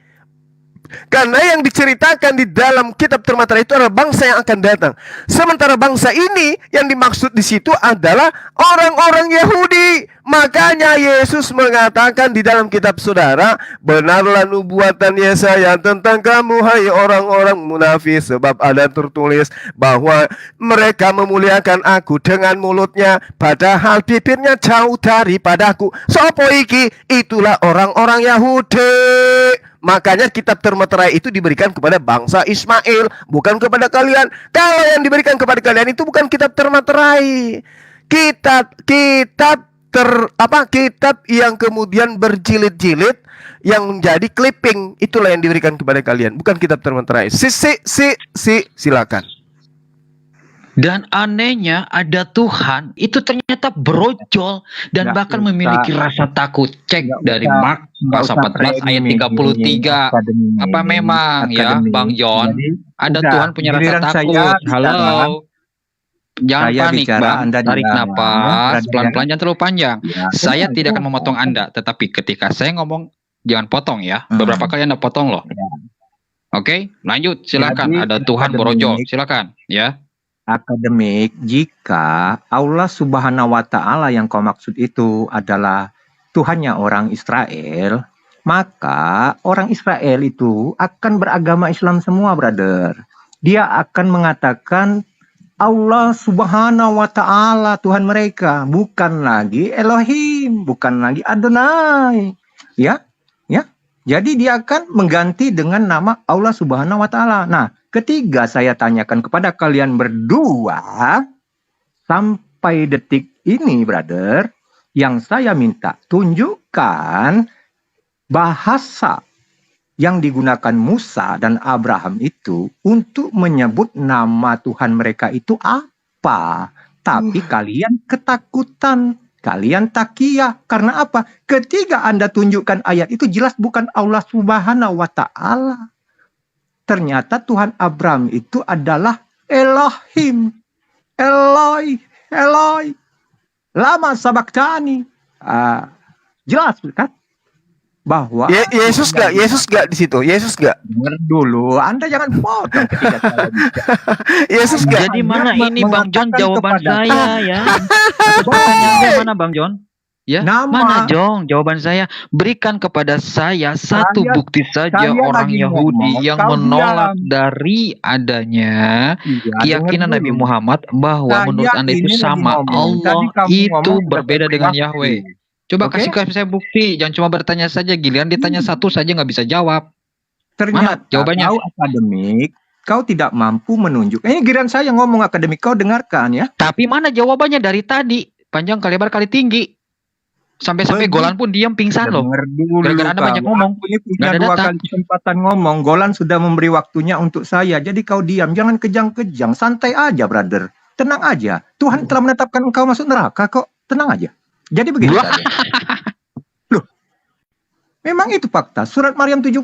Karena yang diceritakan di dalam kitab termaterai itu adalah bangsa yang akan datang. Sementara bangsa ini yang dimaksud di situ adalah orang-orang Yahudi. Makanya Yesus mengatakan di dalam kitab saudara, benarlah nubuatan Yesaya tentang kamu hai orang-orang munafik, sebab ada tertulis bahwa mereka memuliakan aku dengan mulutnya, padahal bibirnya jauh daripadaku. Sopo iki? Itulah orang-orang Yahudi. Makanya kitab termeterai itu diberikan kepada bangsa Ismail, bukan kepada kalian. Kalau yang diberikan kepada kalian itu bukan kitab termeterai, kitab yang kemudian berjilid-jilid yang menjadi clipping, itulah yang diberikan kepada kalian, bukan kitab termeterai. Silakan. Dan anehnya ada Tuhan itu ternyata brojol dan bahkan memiliki rasa takut. Cek dari Mark pasal 14 ayat 33. Apa memang ya Bang John, ada Tuhan punya rasa takut? Halo. Jangan panik Bang, tarik napas pelan-pelan, jangan terlalu panjang. Saya tidak akan memotong Anda, tetapi ketika saya ngomong jangan potong ya. Beberapa kali Anda potong loh. Oke, lanjut silakan. Ada Tuhan brojol, silakan ya. Akademik, jika Allah Subhanahu wa Ta'ala yang kau maksud itu adalah Tuhannya orang Israel, maka orang Israel itu akan beragama Islam semua, brother. Dia akan mengatakan Allah Subhanahu wa Ta'ala Tuhan mereka, bukan lagi Elohim, bukan lagi Adonai. Ya, ya. Jadi dia akan mengganti dengan nama Allah Subhanahu wa Ta'ala. Nah, ketiga saya tanyakan kepada kalian berdua, sampai detik ini, brother, yang saya minta tunjukkan bahasa yang digunakan Musa dan Abraham itu untuk menyebut nama Tuhan mereka itu apa. Tapi kalian ketakutan, kalian takiyah. Karena apa? Ketika Anda tunjukkan ayat itu jelas bukan Allah Subhanahu wa Ta'ala. Ternyata Tuhan Abraham itu adalah Elohim. Eloi. Lama sabaktani. Jelas kan? Bahwa Yesus gak di situ. Yesus gak. Dengar dulu, Anda jangan potong ketika saya bicara. Yesus gak. Jadi mana ini Bang John jawaban kepada saya ya? Pertanyaannya mana Bang John? Ya, Nama. mana Jong? Jawaban saya, berikan kepada saya satu bukti saja saya orang lagi Yahudi ngomong, yang kau menolak diam. dari adanya Iya, keyakinan dengar Nabi dulu. Muhammad bahwa Saya menurut Anda itu ini lagi sama ngomong. Allah Tadi kamu itu ngomong berbeda seperti dengan waktu. Yahweh. Coba Oke? kasih saya bukti, jangan cuma bertanya saja. Giliran ditanya satu saja nggak bisa jawab. Ternyata jawabannya? kau akademik, kau tidak mampu menunjuk. Ini giliran saya ngomong akademik, kau dengarkan ya. Tapi mana jawabannya dari tadi? Panjang kali lebar kali tinggi. Sampai-sampai Begitu. Golan pun diam pingsan loh. Dengar dulu, Gara-gara Anda kau. banyak ngomong. Aku ini punya Nggak ada 2 data. kali kesempatan ngomong. Golan sudah memberi waktunya untuk saya. Jadi kau diam, jangan kejang-kejang. Santai aja, brother. Tenang aja. Tuhan telah menetapkan engkau masuk neraka kok. Tenang aja. Jadi begini saja. Loh. Memang itu fakta. Surat Maryam 71.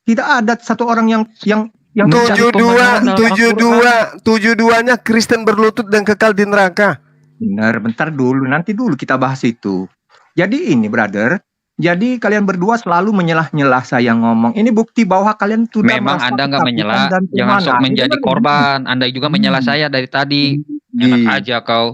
Tidak ada satu orang yang 72-nya Kristen berlutut dan kekal di neraka. benar, bentar dulu. Nanti dulu kita bahas itu. Jadi ini, brother. Jadi kalian berdua selalu menyelah-nyelah saya ngomong. Ini bukti bahwa kalian sudah Memang merasa Anda nggak ketakutan menyela, dan jangan sok kemana. menjadi Ini korban. Anda juga menyela saya dari tadi. Enak aja kau.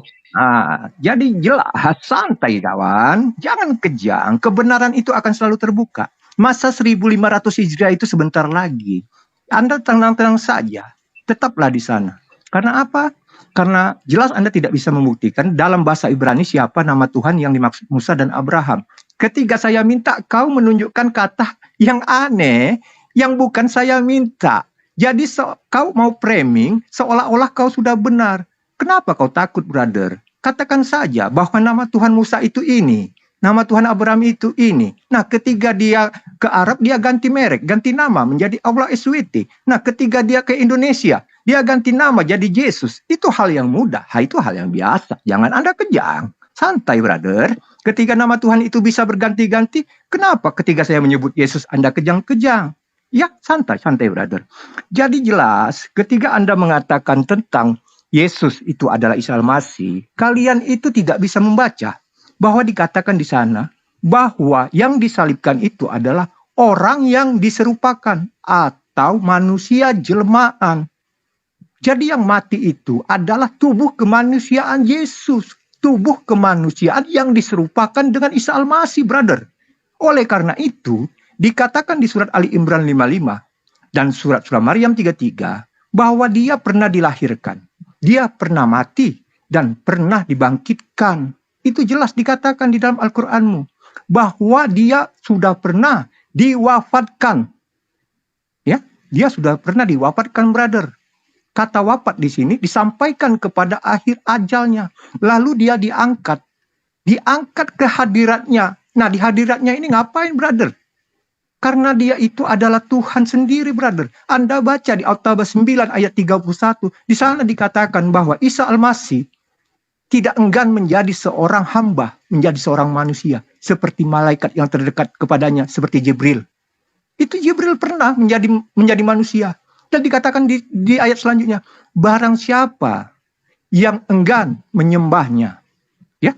Jadi jelas, santai kawan. Jangan kejang. Kebenaran itu akan selalu terbuka. Masa 1500 Hijriah itu sebentar lagi. Anda tenang-tenang saja. Tetaplah di sana. Karena apa? Karena jelas Anda tidak bisa membuktikan dalam bahasa Ibrani siapa nama Tuhan yang dimaksud Musa dan Abraham. Ketika saya minta kau menunjukkan kata yang aneh, yang bukan saya minta. Jadi kau mau framing seolah-olah kau sudah benar. Kenapa kau takut, brother? Katakan saja bahwa nama Tuhan Musa itu ini. Nama Tuhan Abraham itu ini. Nah, ketika dia ke Arab, dia ganti merek, ganti nama menjadi Allah SWT. Nah, ketika dia ke Indonesia, dia ganti nama jadi Yesus. Itu hal yang mudah. Itu hal yang biasa. Jangan Anda kejang. Santai, brother. Ketika nama Tuhan itu bisa berganti-ganti, kenapa ketika saya menyebut Yesus Anda kejang-kejang? Ya, santai, brother. Jadi jelas, ketika Anda mengatakan tentang Yesus itu adalah Isa Al-Masih, kalian itu tidak bisa membaca bahwa dikatakan di sana bahwa yang disalibkan itu adalah orang yang diserupakan atau manusia jelmaan. Jadi yang mati itu adalah tubuh kemanusiaan Yesus. tubuh kemanusiaan yang diserupakan dengan Isa Al-Masih, brother. Oleh karena itu, dikatakan di surat Ali Imran 55 dan surat Surah Maryam 33 bahwa dia pernah dilahirkan, dia pernah mati, dan pernah dibangkitkan. Itu jelas dikatakan di dalam Al-Qur'anmu bahwa dia sudah pernah diwafatkan. Ya, dia sudah pernah diwafatkan, brother. Kata wafat di sini disampaikan kepada akhir ajalnya. Lalu dia diangkat. Diangkat ke hadiratnya. Nah, di hadiratnya ini ngapain, brother? Karena dia itu adalah Tuhan sendiri, brother. Anda baca di Al-Tawbah 9 ayat 31. Di sana dikatakan bahwa Isa Al-Masih tidak enggan menjadi seorang hamba, menjadi seorang manusia. Seperti malaikat yang terdekat kepadanya, seperti Jibril. Itu Jibril pernah menjadi manusia. Dan dikatakan di ayat selanjutnya, barang siapa yang enggan menyembahnya, ya,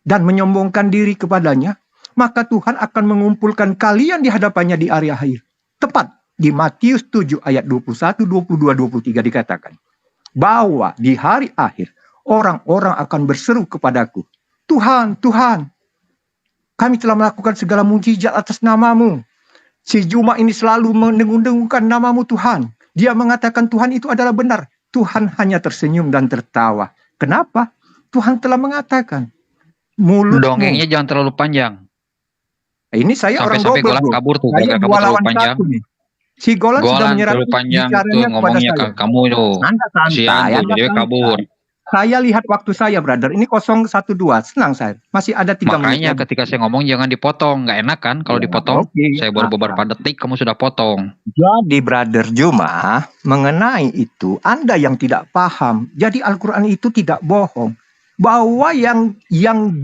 dan menyombongkan diri kepadanya, maka Tuhan akan mengumpulkan kalian di hadapannya di hari akhir. Tepat di Matius 7 ayat 21, 22, 23 dikatakan bahwa di hari akhir orang-orang akan berseru kepadaku, Tuhan, Tuhan, kami telah melakukan segala mujizat atas namamu. Si Juma ini selalu mendengung-dengungkan namamu, Tuhan. Dia mengatakan Tuhan itu adalah benar. Tuhan hanya tersenyum dan tertawa. Kenapa? Tuhan telah mengatakan, mulutmu. Dongengnya jangan terlalu panjang. Ini saya orang Sampai-sampai double, Golan bro. kabur tuh. Saya Gara-gara kamu 2 terlalu lawan panjang. 1 nih. Si Golan sudah Golan menyerang terlalu panjang tuh bicaranya kepada ngomongnya saya. ke kamu tuh. Anda Sian santai, tuh, Anda jadi santai. kabur. Saya lihat waktu saya, brother. Ini 012. Senang saya. Masih ada 3 menit. Makanya ketika saya ngomong jangan dipotong. Nggak enak kan kalau Ya, dipotong. oke. Saya baru beberapa detik, kamu sudah potong. Jadi brother Juma, mengenai itu Anda yang tidak paham. Jadi Al-Quran itu tidak bohong. Bahwa yang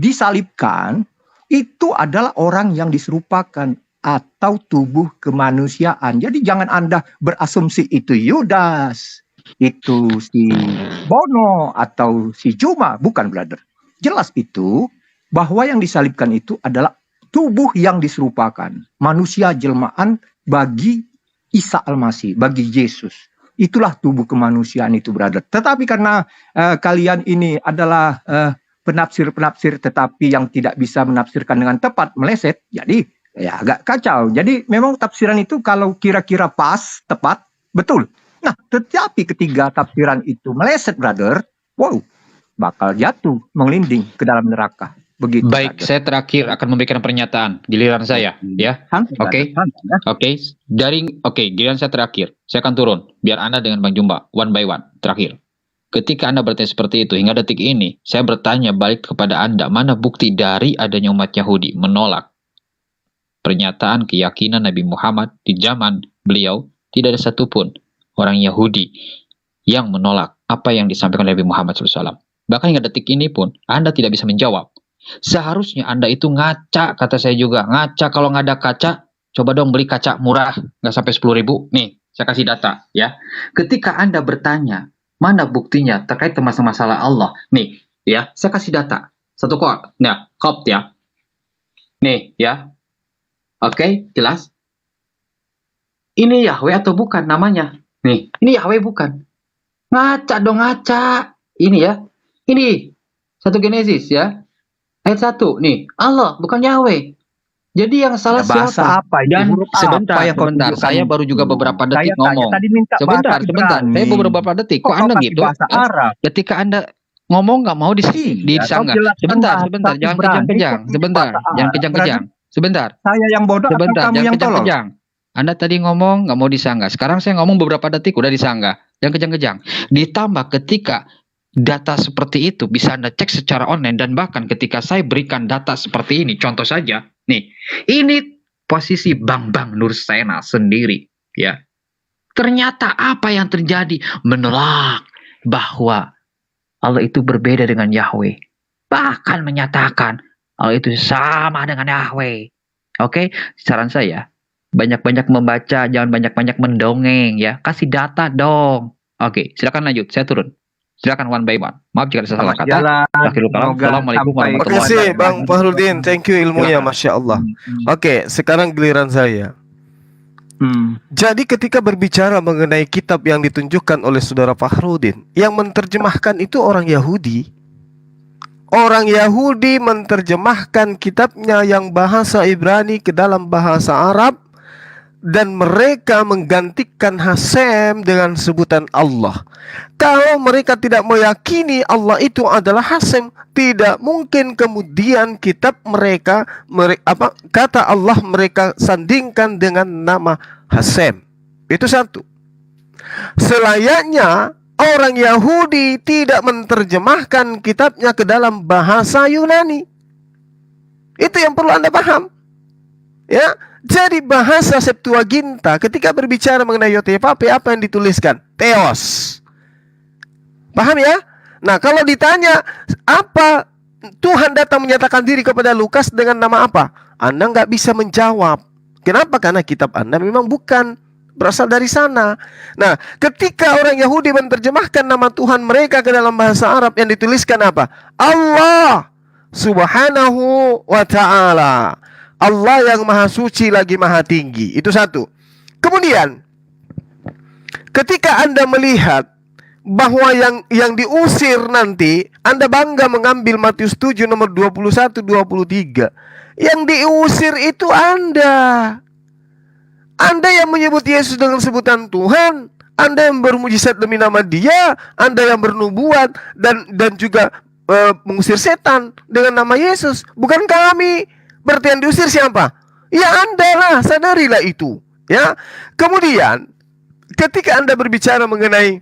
disalibkan itu adalah orang yang diserupakan atau tubuh kemanusiaan. Jadi jangan Anda berasumsi itu Yudas, itu si Bono atau si Juma. Bukan, brother. Jelas itu bahwa yang disalibkan itu adalah tubuh yang diserupakan. Manusia jelmaan bagi Isa Al-Masih, bagi Yesus. Itulah tubuh kemanusiaan itu, brother. Tetapi karena kalian ini adalah penafsir-penafsir tetapi yang tidak bisa menafsirkan dengan tepat, meleset, jadi ya agak kacau. Jadi memang tafsiran itu kalau kira-kira pas, tepat, betul. Nah, tetapi ketiga tafsiran itu meleset, brother, wow, bakal jatuh, mengelinding ke dalam neraka. Begitu. Baik, brother. saya terakhir akan memberikan pernyataan giliran saya, ya. Santai, Oke. brother, santai, ya. Oke, giliran saya terakhir. Saya akan turun biar Anda dengan Bang Jumba one by one terakhir. Ketika Anda bertanya seperti itu hingga detik ini, saya bertanya balik kepada Anda, mana bukti dari adanya umat Yahudi menolak pernyataan keyakinan Nabi Muhammad di zaman beliau? Tidak ada satupun orang Yahudi yang menolak apa yang disampaikan Nabi Muhammad SAW. Bahkan hingga detik ini pun Anda tidak bisa menjawab. Seharusnya Anda itu ngaca, kata saya juga. Ngaca, kalau nggak ada kaca, coba dong beli kaca murah, nggak sampai 10.000. Nih, saya kasih data ya. Ketika Anda bertanya, mana buktinya terkait masalah Allah? Nih, ya, saya kasih data. Satu kok, nah, kop ya. Nih, ya. Oke, jelas. Ini Yahweh atau bukan namanya? Nih, ini Yahweh bukan. Ngaca dong, ngaca. Ini ya. Ini 1 Genesis ya. Ayat 1 nih, Allah bukan Yahweh. Jadi yang salah Bahasa siapa? apa itu? Dan Huruf sebentar, apa yang kau sebentar. tunjukkan Saya baru juga itu? beberapa Saya detik tanya, ngomong. tadi minta Sebentar, bahasa sebentar. Saya Ibrani. beberapa detik. Kok Kok Anda pakai gitu? bahasa Arab? Ketika Anda ngomong nggak mau Iya, disanggah. kau jelaskan Sebentar, bahasa sebentar. Jangan Ibrani, kejang-kejang. kok Sebentar, bahasa jangan Arab, kejang-kejang. Sebentar, Saya yang bodoh atau sebentar. kamu Jangan yang tolol? kejang-kejang. Anda tadi ngomong nggak mau disanggah. Sekarang saya ngomong beberapa detik udah disanggah. Jangan kejang-kejang. Ditambah ketika data seperti itu bisa Anda cek secara online, dan bahkan ketika saya berikan data seperti ini, contoh saja, nih, ini posisi Bang Nur Sena sendiri, ya. Ternyata apa yang terjadi? Menolak bahwa Allah itu berbeda dengan Yahweh. Bahkan menyatakan Allah itu sama dengan Yahweh. Oke, saran saya, banyak-banyak membaca, jangan banyak-banyak mendongeng, ya. Kasih data dong. Oke, silakan lanjut, saya turun. Silakan one by one. Maaf jika ada salah kata. Jalan, Akhirul kalam. semoga Assalamualaikum sampai- Terima warahmatullahi kasih wabarakatuh. Bang Fahrudin, thank you ilmunya, Silakan. Masya Allah. Oke, sekarang giliran saya. Jadi ketika berbicara mengenai kitab yang ditunjukkan oleh saudara Fahrudin, yang menerjemahkan itu orang Yahudi. orang Yahudi menerjemahkan kitabnya yang bahasa Ibrani ke dalam bahasa Arab, dan mereka menggantikan Hasem dengan sebutan Allah. Kalau mereka tidak meyakini Allah itu adalah Hasem, tidak mungkin kemudian kitab mereka, kata Allah mereka sandingkan dengan nama Hasem. Itu satu. Selayaknya orang Yahudi tidak menerjemahkan kitabnya ke dalam bahasa Yunani. Itu yang perlu Anda paham. Ya, jadi bahasa Septuaginta ketika berbicara mengenai Yotepape, apa yang dituliskan? Theos. Paham ya? Nah, kalau ditanya apa Tuhan datang menyatakan diri kepada Lukas dengan nama apa? Anda nggak bisa menjawab. Kenapa? Karena kitab Anda memang bukan berasal dari sana. Nah, ketika orang Yahudi menerjemahkan nama Tuhan mereka ke dalam bahasa Arab, yang dituliskan apa? Allah Subhanahu wa ta'ala. Allah yang maha suci lagi maha tinggi. Itu satu. Kemudian, ketika Anda melihat bahwa yang diusir nanti, Anda bangga mengambil Matius 7 nomor 21-23. Yang diusir itu Anda. Anda yang menyebut Yesus dengan sebutan Tuhan, Anda yang bermujizat demi nama Dia, Anda yang bernubuat dan juga mengusir setan dengan nama Yesus, bukan kami. Berarti yang diusir siapa? Ya Anda lah, sadarilah itu. Ya. Kemudian ketika Anda berbicara mengenai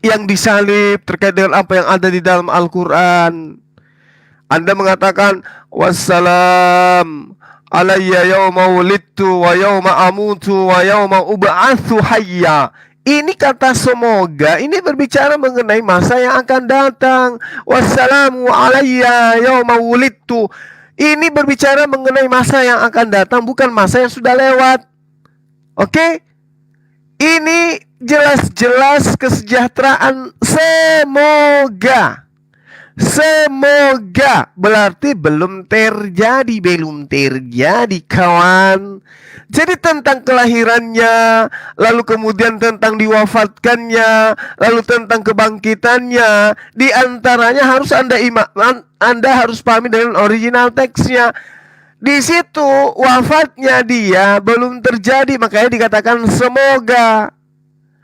yang disalib terkait dengan apa yang ada di dalam Al-Quran, Anda mengatakan wassalam alayya yawma wulidtu wa yawma amutu wa yawma ub'atsu hayya. Ini kata semoga, ini berbicara mengenai masa yang akan datang. Wassalamu alayya yawma wulidtu. Ini berbicara mengenai masa yang akan datang, bukan masa yang sudah lewat. Oke? Ini jelas-jelas kesejahteraan semoga. Semoga berarti belum terjadi kawan. Jadi tentang kelahirannya, lalu kemudian tentang diwafatkannya, lalu tentang kebangkitannya, di antaranya harus Anda harus pahami dengan original teksnya. Di situ wafatnya dia belum terjadi, makanya dikatakan semoga.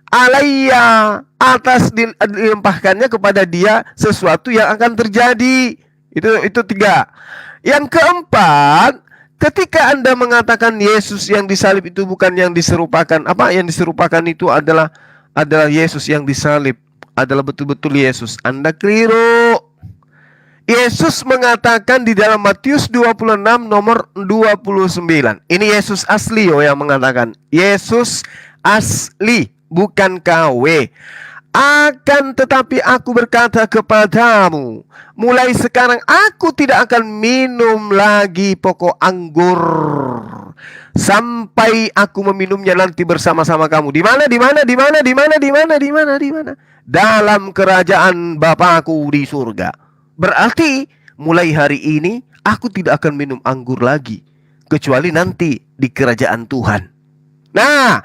Alayya, atas dilimpahkannya kepada dia sesuatu yang akan terjadi. Itu tiga. Yang keempat, ketika Anda mengatakan Yesus yang disalib itu bukan yang diserupakan, yang diserupakan itu adalah Yesus yang disalib, adalah betul-betul Yesus. Anda keliru. Yesus mengatakan di dalam Matius 26 nomor 29. Ini Yesus asli yang mengatakan. Yesus asli, bukan KW. Akan tetapi aku berkata kepadamu, mulai sekarang aku tidak akan minum lagi pokok anggur sampai aku meminumnya nanti bersama-sama kamu. Di mana? Dalam kerajaan Bapakku di surga. Berarti mulai hari ini aku tidak akan minum anggur lagi, kecuali nanti di kerajaan Tuhan. Nah,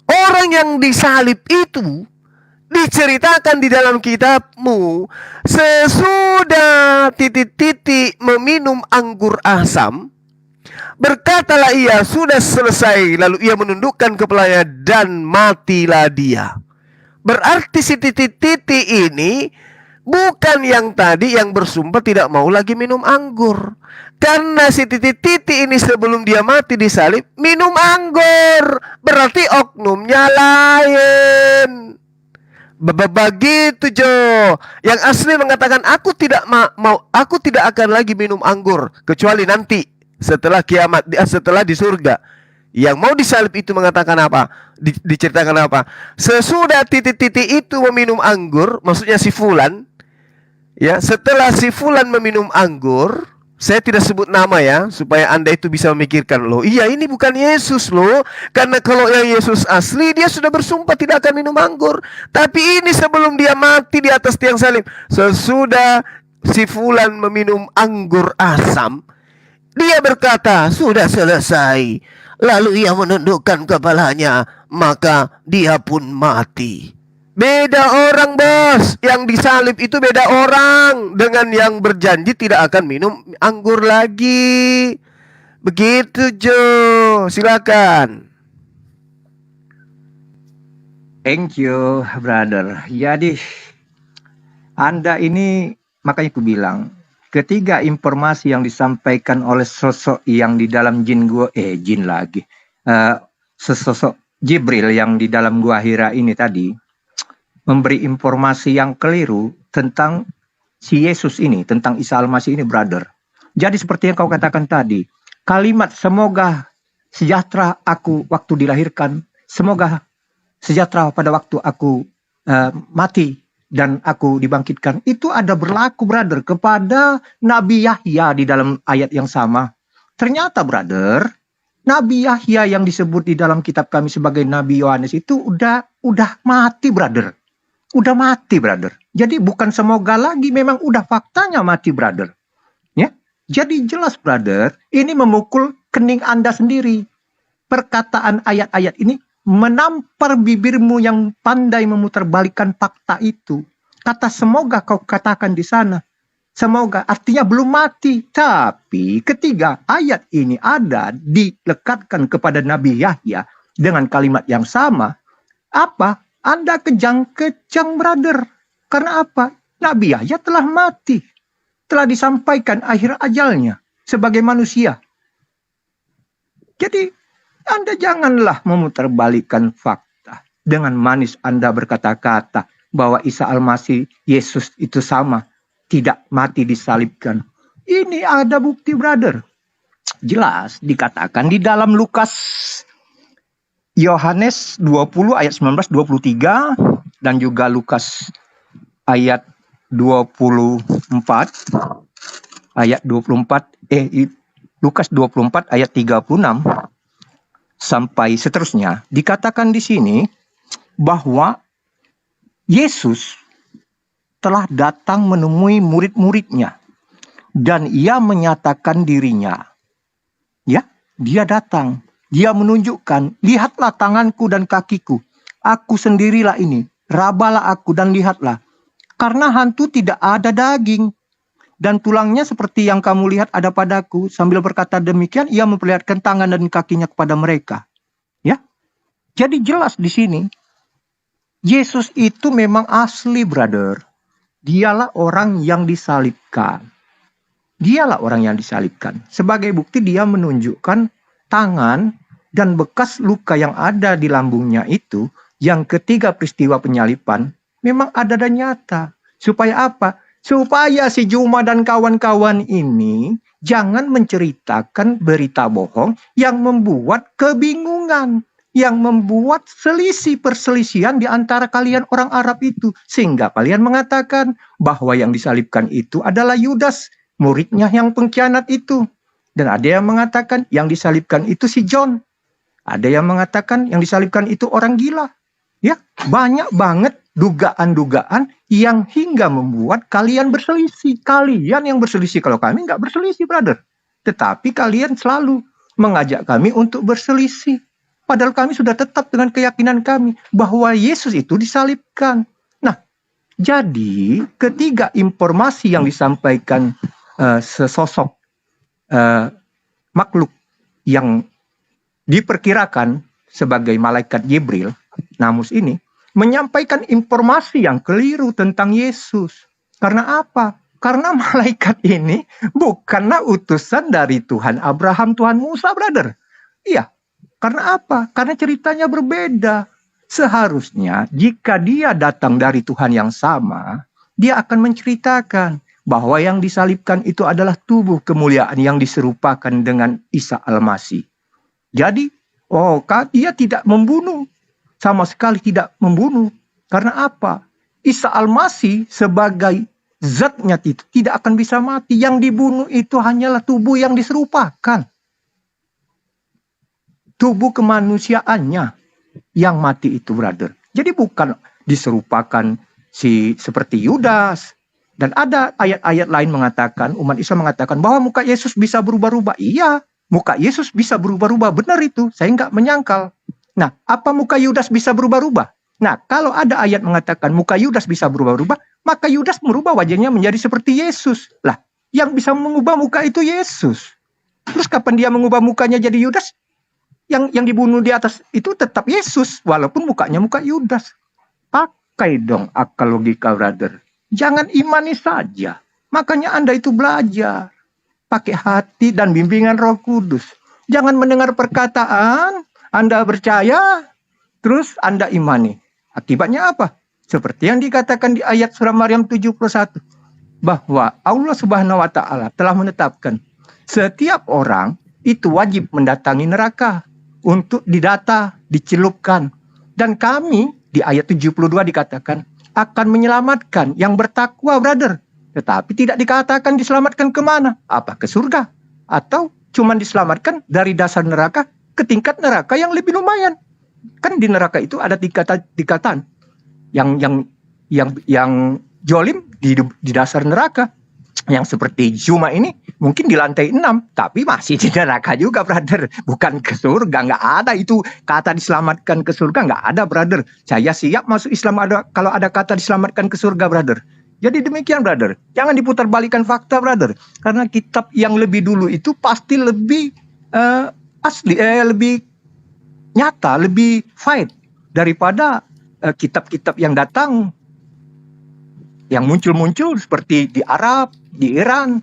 orang yang disalib itu diceritakan di dalam kitabmu sesudah meminum anggur asam, berkatalah ia sudah selesai, lalu ia menundukkan kepalanya dan matilah dia. Berarti si ini bukan yang tadi yang bersumpah tidak mau lagi minum anggur. Karena si ini sebelum dia mati disalib minum anggur. Berarti oknumnya lain. Begitu Jo. Yang asli mengatakan aku tidak akan lagi minum anggur kecuali nanti setelah kiamat, setelah di surga. Yang mau disalib itu mengatakan apa? Diceritakan apa? Sesudah itu meminum anggur, maksudnya si Fulan. Ya, setelah si Fulan meminum anggur, saya tidak sebut nama ya, supaya Anda itu bisa memikirkan, loh, iya ini bukan Yesus loh. Karena kalau yang Yesus asli, dia sudah bersumpah tidak akan minum anggur. Tapi ini sebelum dia mati di atas tiang salib. Sesudah si Fulan meminum anggur asam, dia berkata, sudah selesai. Lalu ia menundukkan kepalanya, maka dia pun mati. Beda orang, bos. Yang disalib itu beda orang dengan yang berjanji tidak akan minum anggur lagi. Begitu, Jo. Silakan. Thank you, brother. Jadi, Anda ini, makanya aku bilang, ketiga informasi yang disampaikan oleh sosok yang di dalam jin lagi. Sesosok Jibril yang di dalam gua Hira ini tadi, memberi informasi yang keliru tentang si Yesus ini, tentang Isa Al-Masih ini, brother. Jadi seperti yang kau katakan tadi, kalimat semoga sejahtera aku waktu dilahirkan, semoga sejahtera pada waktu aku mati dan aku dibangkitkan, itu ada berlaku, brother, kepada Nabi Yahya di dalam ayat yang sama. Ternyata, brother, Nabi Yahya yang disebut di dalam kitab kami sebagai Nabi Yohanes itu udah mati, brother. Udah mati, brother. Jadi bukan semoga lagi, memang udah faktanya mati, brother. Ya. Jadi jelas, brother, ini memukul kening Anda sendiri. Perkataan ayat-ayat ini menampar bibirmu yang pandai memutarbalikkan fakta itu. Kata semoga kau katakan di sana. Semoga artinya belum mati. Tapi ketiga ayat ini ada dilekatkan kepada Nabi Yahya dengan kalimat yang sama. Apa? Anda kejang-kejang, brother. Karena apa? Nabi Yahya telah mati. Telah disampaikan akhir ajalnya sebagai manusia. Jadi, Anda janganlah memutarbalikkan fakta. Dengan manis Anda berkata-kata bahwa Isa Al-Masih, Yesus itu sama. Tidak mati disalibkan. Ini ada bukti, brother. Jelas dikatakan di dalam Yohanes 20 ayat 19-23 dan juga Lukas ayat 24 ayat 24 Lukas 24 ayat 36 sampai seterusnya dikatakan di sini bahwa Yesus telah datang menemui murid-muridnya dan ia menyatakan dirinya. Ya, dia datang. Dia menunjukkan, lihatlah tanganku dan kakiku. Aku sendirilah ini. Rabalah aku dan lihatlah. Karena hantu tidak ada daging. Dan tulangnya seperti yang kamu lihat ada padaku. Sambil berkata demikian, ia memperlihatkan tangan dan kakinya kepada mereka. Ya, jadi jelas di sini. Yesus itu memang asli, brother. Dialah orang yang disalibkan. Dialah orang yang disalibkan. Sebagai bukti dia menunjukkan tangan dan bekas luka yang ada di lambungnya itu, yang ketiga peristiwa penyaliban, memang ada dan nyata. Supaya apa? Supaya si Juma dan kawan-kawan ini jangan menceritakan berita bohong yang membuat kebingungan, yang membuat perselisihan di antara kalian orang Arab itu. Sehingga kalian mengatakan bahwa yang disalibkan itu adalah Yudas, muridnya yang pengkhianat itu. Dan ada yang mengatakan yang disalibkan itu si John. Ada yang mengatakan yang disalibkan itu orang gila. Ya, banyak banget dugaan-dugaan yang hingga membuat kalian berselisih. Kalian yang berselisih, kalau kami nggak berselisih, brother. Tetapi kalian selalu mengajak kami untuk berselisih. Padahal kami sudah tetap dengan keyakinan kami bahwa Yesus itu disalibkan. Nah, jadi ketiga informasi yang disampaikan sesosok makhluk yang diperkirakan sebagai malaikat Jibril, Namus ini, menyampaikan informasi yang keliru tentang Yesus. Karena apa? Karena malaikat ini bukanlah utusan dari Tuhan Abraham, Tuhan Musa, brother. Iya. Karena apa? Karena ceritanya berbeda. Seharusnya jika dia datang dari Tuhan yang sama, dia akan menceritakan bahwa yang disalibkan itu adalah tubuh kemuliaan yang diserupakan dengan Isa Al-Masih. Jadi, dia tidak membunuh. Sama sekali tidak membunuh. Karena apa? Isa Al-Masih sebagai zatnya itu tidak akan bisa mati. Yang dibunuh itu hanyalah tubuh yang diserupakan. Tubuh kemanusiaannya yang mati itu, brother. Jadi bukan diserupakan seperti Yudas. Dan ada ayat-ayat lain mengatakan, umat Islam mengatakan bahwa muka Yesus bisa berubah-ubah. Iya, muka Yesus bisa berubah-ubah. Benar itu, saya nggak menyangkal. Nah, apa muka Yudas bisa berubah-ubah? Nah, kalau ada ayat mengatakan muka Yudas bisa berubah-ubah, maka Yudas merubah wajahnya menjadi seperti Yesus. Lah, yang bisa mengubah muka itu Yesus. Terus kapan dia mengubah mukanya jadi Yudas? Yang dibunuh di atas itu tetap Yesus, walaupun mukanya muka Yudas. Pakai dong akal logika, brother. Jangan imani saja. Makanya Anda itu belajar. Pakai hati dan bimbingan Roh Kudus. Jangan mendengar perkataan, Anda percaya, terus Anda imani. Akibatnya apa? Seperti yang dikatakan di ayat surah Maryam 71. Bahwa Allah Subhanahu wa Ta'ala telah menetapkan setiap orang itu wajib mendatangi neraka untuk didata, dicelupkan. Dan kami di ayat 72 dikatakan akan menyelamatkan yang bertakwa, brother. Tetapi tidak dikatakan diselamatkan kemana? Apa ke surga? Atau cuma diselamatkan dari dasar neraka ke tingkat neraka yang lebih lumayan. Kan di neraka itu ada tingkatan. Yang jolim di dasar neraka. Yang seperti Juma ini mungkin di lantai 6, tapi masih di neraka juga, brother. Bukan ke surga, nggak ada itu kata diselamatkan ke surga, nggak ada, brother. Saya siap masuk Islam kalau ada kata diselamatkan ke surga, brother. Jadi demikian, brother. Jangan diputarbalikkan fakta, brother. Karena kitab yang lebih dulu itu pasti lebih lebih nyata, lebih fight daripada kitab-kitab yang datang, yang muncul-muncul seperti di Arab, di Iran,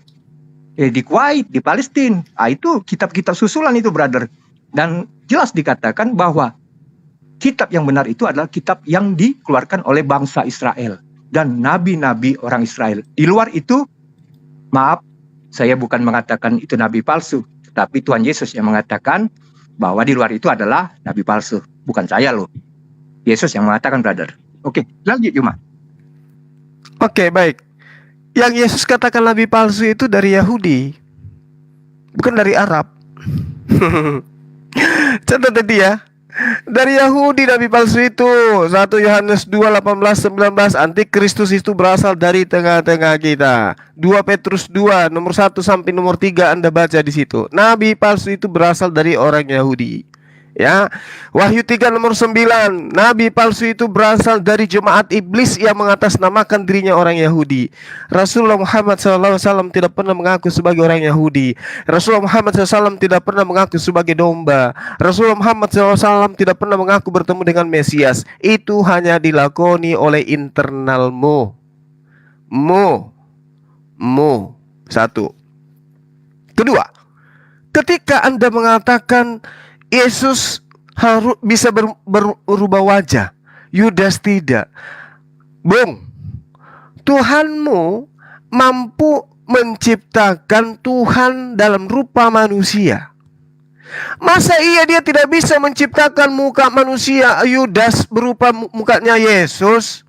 di Kuwait, di Palestina. Itu kitab-kitab susulan itu, brother. Dan jelas dikatakan bahwa kitab yang benar itu adalah kitab yang dikeluarkan oleh bangsa Israel dan nabi-nabi orang Israel. Di luar itu, maaf, saya bukan mengatakan itu nabi palsu, tapi Tuhan Yesus yang mengatakan bahwa di luar itu adalah nabi palsu. Bukan saya loh. Yesus yang mengatakan, brother. Oke, lanjut Juma. Oke, baik. Yang Yesus katakan nabi palsu itu dari Yahudi, bukan dari Arab. Catat tadi ya. Dari Yahudi nabi palsu itu. 1 Yohanes 2:18-19, antikristus itu berasal dari tengah-tengah kita. 2 Petrus 2 nomor 1 sampai nomor 3 Anda baca di situ. Nabi palsu itu berasal dari orang Yahudi. Ya, Wahyu 3 nomor 9, nabi palsu itu berasal dari jemaat iblis yang mengatasnamakan dirinya orang Yahudi. Rasulullah Muhammad SAW tidak pernah mengaku sebagai orang Yahudi. Rasulullah Muhammad SAW tidak pernah mengaku sebagai domba. Rasulullah Muhammad SAW tidak pernah mengaku bertemu dengan Mesias. Itu hanya dilakoni oleh internalmu. Satu. Kedua, ketika Anda mengatakan Yesus harus bisa berubah wajah, Yudas tidak. Bung, Tuhanmu mampu menciptakan Tuhan dalam rupa manusia. Masa dia tidak bisa menciptakan muka manusia Yudas berupa mukanya Yesus?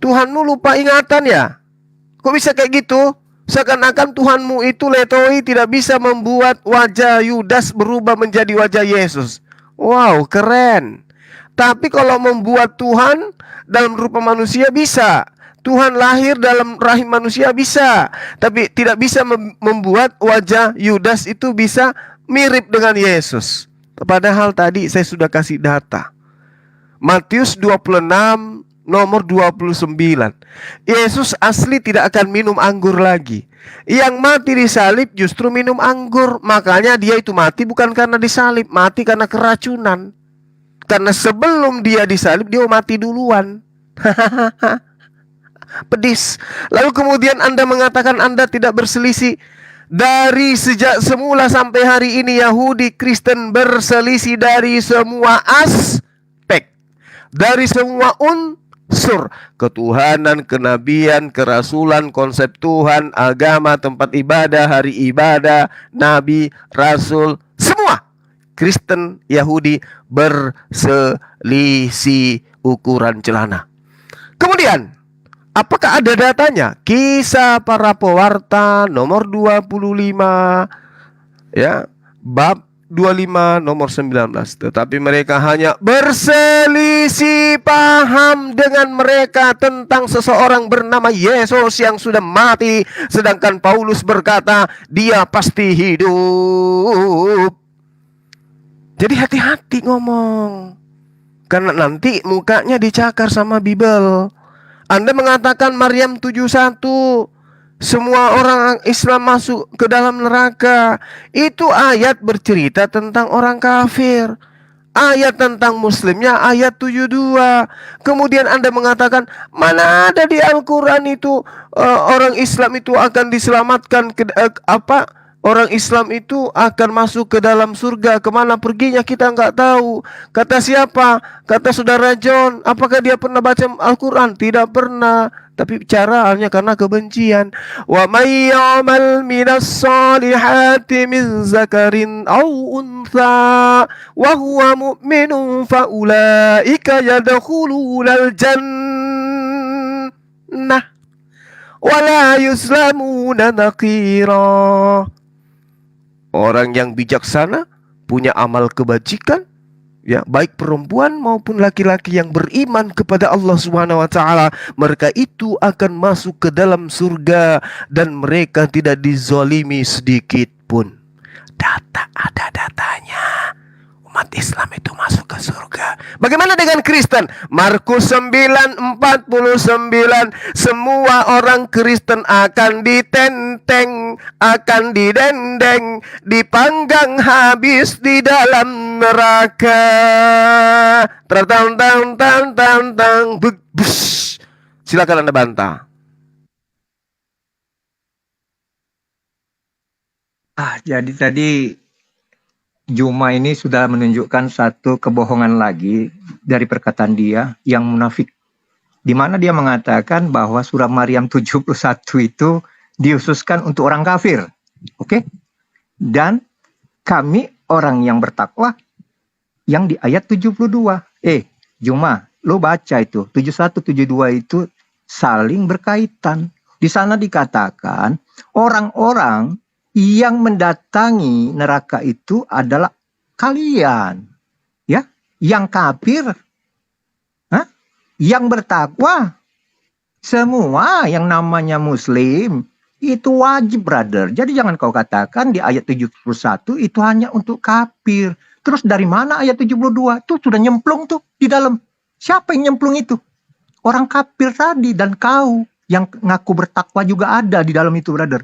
Tuhanmu lupa ingatan ya? Kok bisa kayak gitu? Seakan-akan Tuhanmu itu letoi tidak bisa membuat wajah Yudas berubah menjadi wajah Yesus. Wow, keren. Tapi kalau membuat Tuhan dalam rupa manusia bisa. Tuhan lahir dalam rahim manusia bisa. Tapi tidak bisa membuat wajah Yudas itu bisa mirip dengan Yesus. Padahal tadi saya sudah kasih data. Matius 26 nomor 29. Yesus asli tidak akan minum anggur lagi. Yang mati disalib justru minum anggur. Makanya dia itu mati bukan karena disalib, mati karena keracunan. Karena sebelum dia disalib dia mati duluan. Pedis. Lalu kemudian Anda mengatakan Anda tidak berselisih. Dari sejak semula sampai hari ini Yahudi Kristen berselisih dari semua aspek, dari semua unsur ketuhanan, kenabian, kerasulan, konsep Tuhan, agama, tempat ibadah, hari ibadah, nabi, rasul, semua Kristen Yahudi berselisih ukuran celana. Kemudian apakah ada datanya? Kisah para Pewarta nomor 25 ya, bab 25 nomor 19. Tetapi mereka hanya berselisih paham dengan mereka tentang seseorang bernama Yesus yang sudah mati, sedangkan Paulus berkata dia pasti hidup. Jadi hati-hati ngomong. Karena nanti mukanya dicakar sama Bible. Anda mengatakan Maryam 71, semua orang Islam masuk ke dalam neraka. Itu ayat bercerita tentang orang kafir. Ayat tentang muslimnya ayat 72. Kemudian Anda mengatakan, mana ada di Al-Quran itu orang Islam itu akan diselamatkan orang Islam itu akan masuk ke dalam surga. Kemana perginya kita nggak tahu. Kata siapa? Kata saudara John. Apakah dia pernah baca Al-Quran? Tidak pernah. Tapi caranya karena kebencian. Wa may ya'mal minas salihati min zakarin aw untha wa huwa mu'minun fa ulaika yadkhulunal jannah wa la yuzlamuna naqira. Orang yang bijaksana punya amal kebajikan, ya, baik perempuan maupun laki-laki yang beriman kepada Allah Subhanahu wa taala, mereka itu akan masuk ke dalam surga dan mereka tidak dizalimi sedikit pun. Ada datanya. Umat Islam itu masuk ke surga. Bagaimana dengan Kristen? Markus 9:49, semua orang Kristen akan ditenteng, akan didendeng, dipanggang habis di dalam neraka. Silakan Anda bantah. Jadi tadi Juma ini sudah menunjukkan satu kebohongan lagi dari perkataan dia yang munafik. Di mana dia mengatakan bahwa surah Maryam 71 itu dihususkan untuk orang kafir. Oke? Dan kami orang yang bertakwa yang di ayat 72. Juma, lo baca itu. 71, 72 itu saling berkaitan. Di sana dikatakan orang-orang yang mendatangi neraka itu adalah kalian, ya, yang kafir, yang bertakwa. Semua yang namanya muslim itu wajib, brother. Jadi jangan kau katakan di ayat 71 itu hanya untuk kafir. Terus dari mana ayat 72? Tuh sudah nyemplung tuh di dalam. Siapa yang nyemplung itu? Orang kafir tadi, dan kau yang ngaku bertakwa juga ada di dalam itu, brother.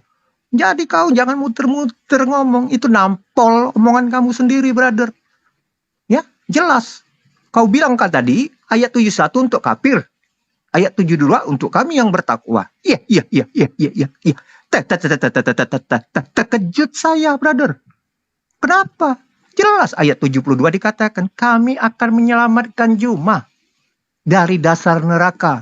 Jadi kau jangan muter-muter ngomong. Itu nampol omongan kamu sendiri, brother. Ya, jelas. Kau bilang kan tadi, ayat 71 untuk kafir. Ayat 72 untuk kami yang bertakwa. Iya. Terkejut saya, brother. Kenapa? Jelas ayat 72 dikatakan, kami akan menyelamatkan Juma dari dasar neraka.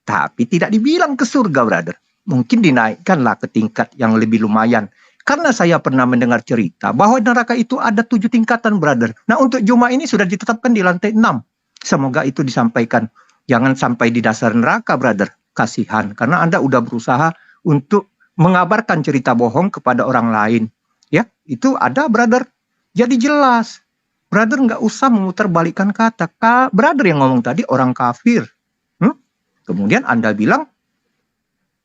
Tapi tidak dibilang ke surga, brother. Mungkin dinaikkanlah ke tingkat yang lebih lumayan. Karena saya pernah mendengar cerita bahwa neraka itu ada 7 tingkatan, brother. Nah, untuk Juma ini sudah ditetapkan di lantai 6. Semoga itu disampaikan. Jangan sampai di dasar neraka, brother. Kasihan. Karena Anda udah berusaha untuk mengabarkan cerita bohong kepada orang lain. Ya, itu ada, brother. Jadi jelas. Brother nggak usah memutarbalikkan kata. Brother yang ngomong tadi orang kafir. Kemudian Anda bilang,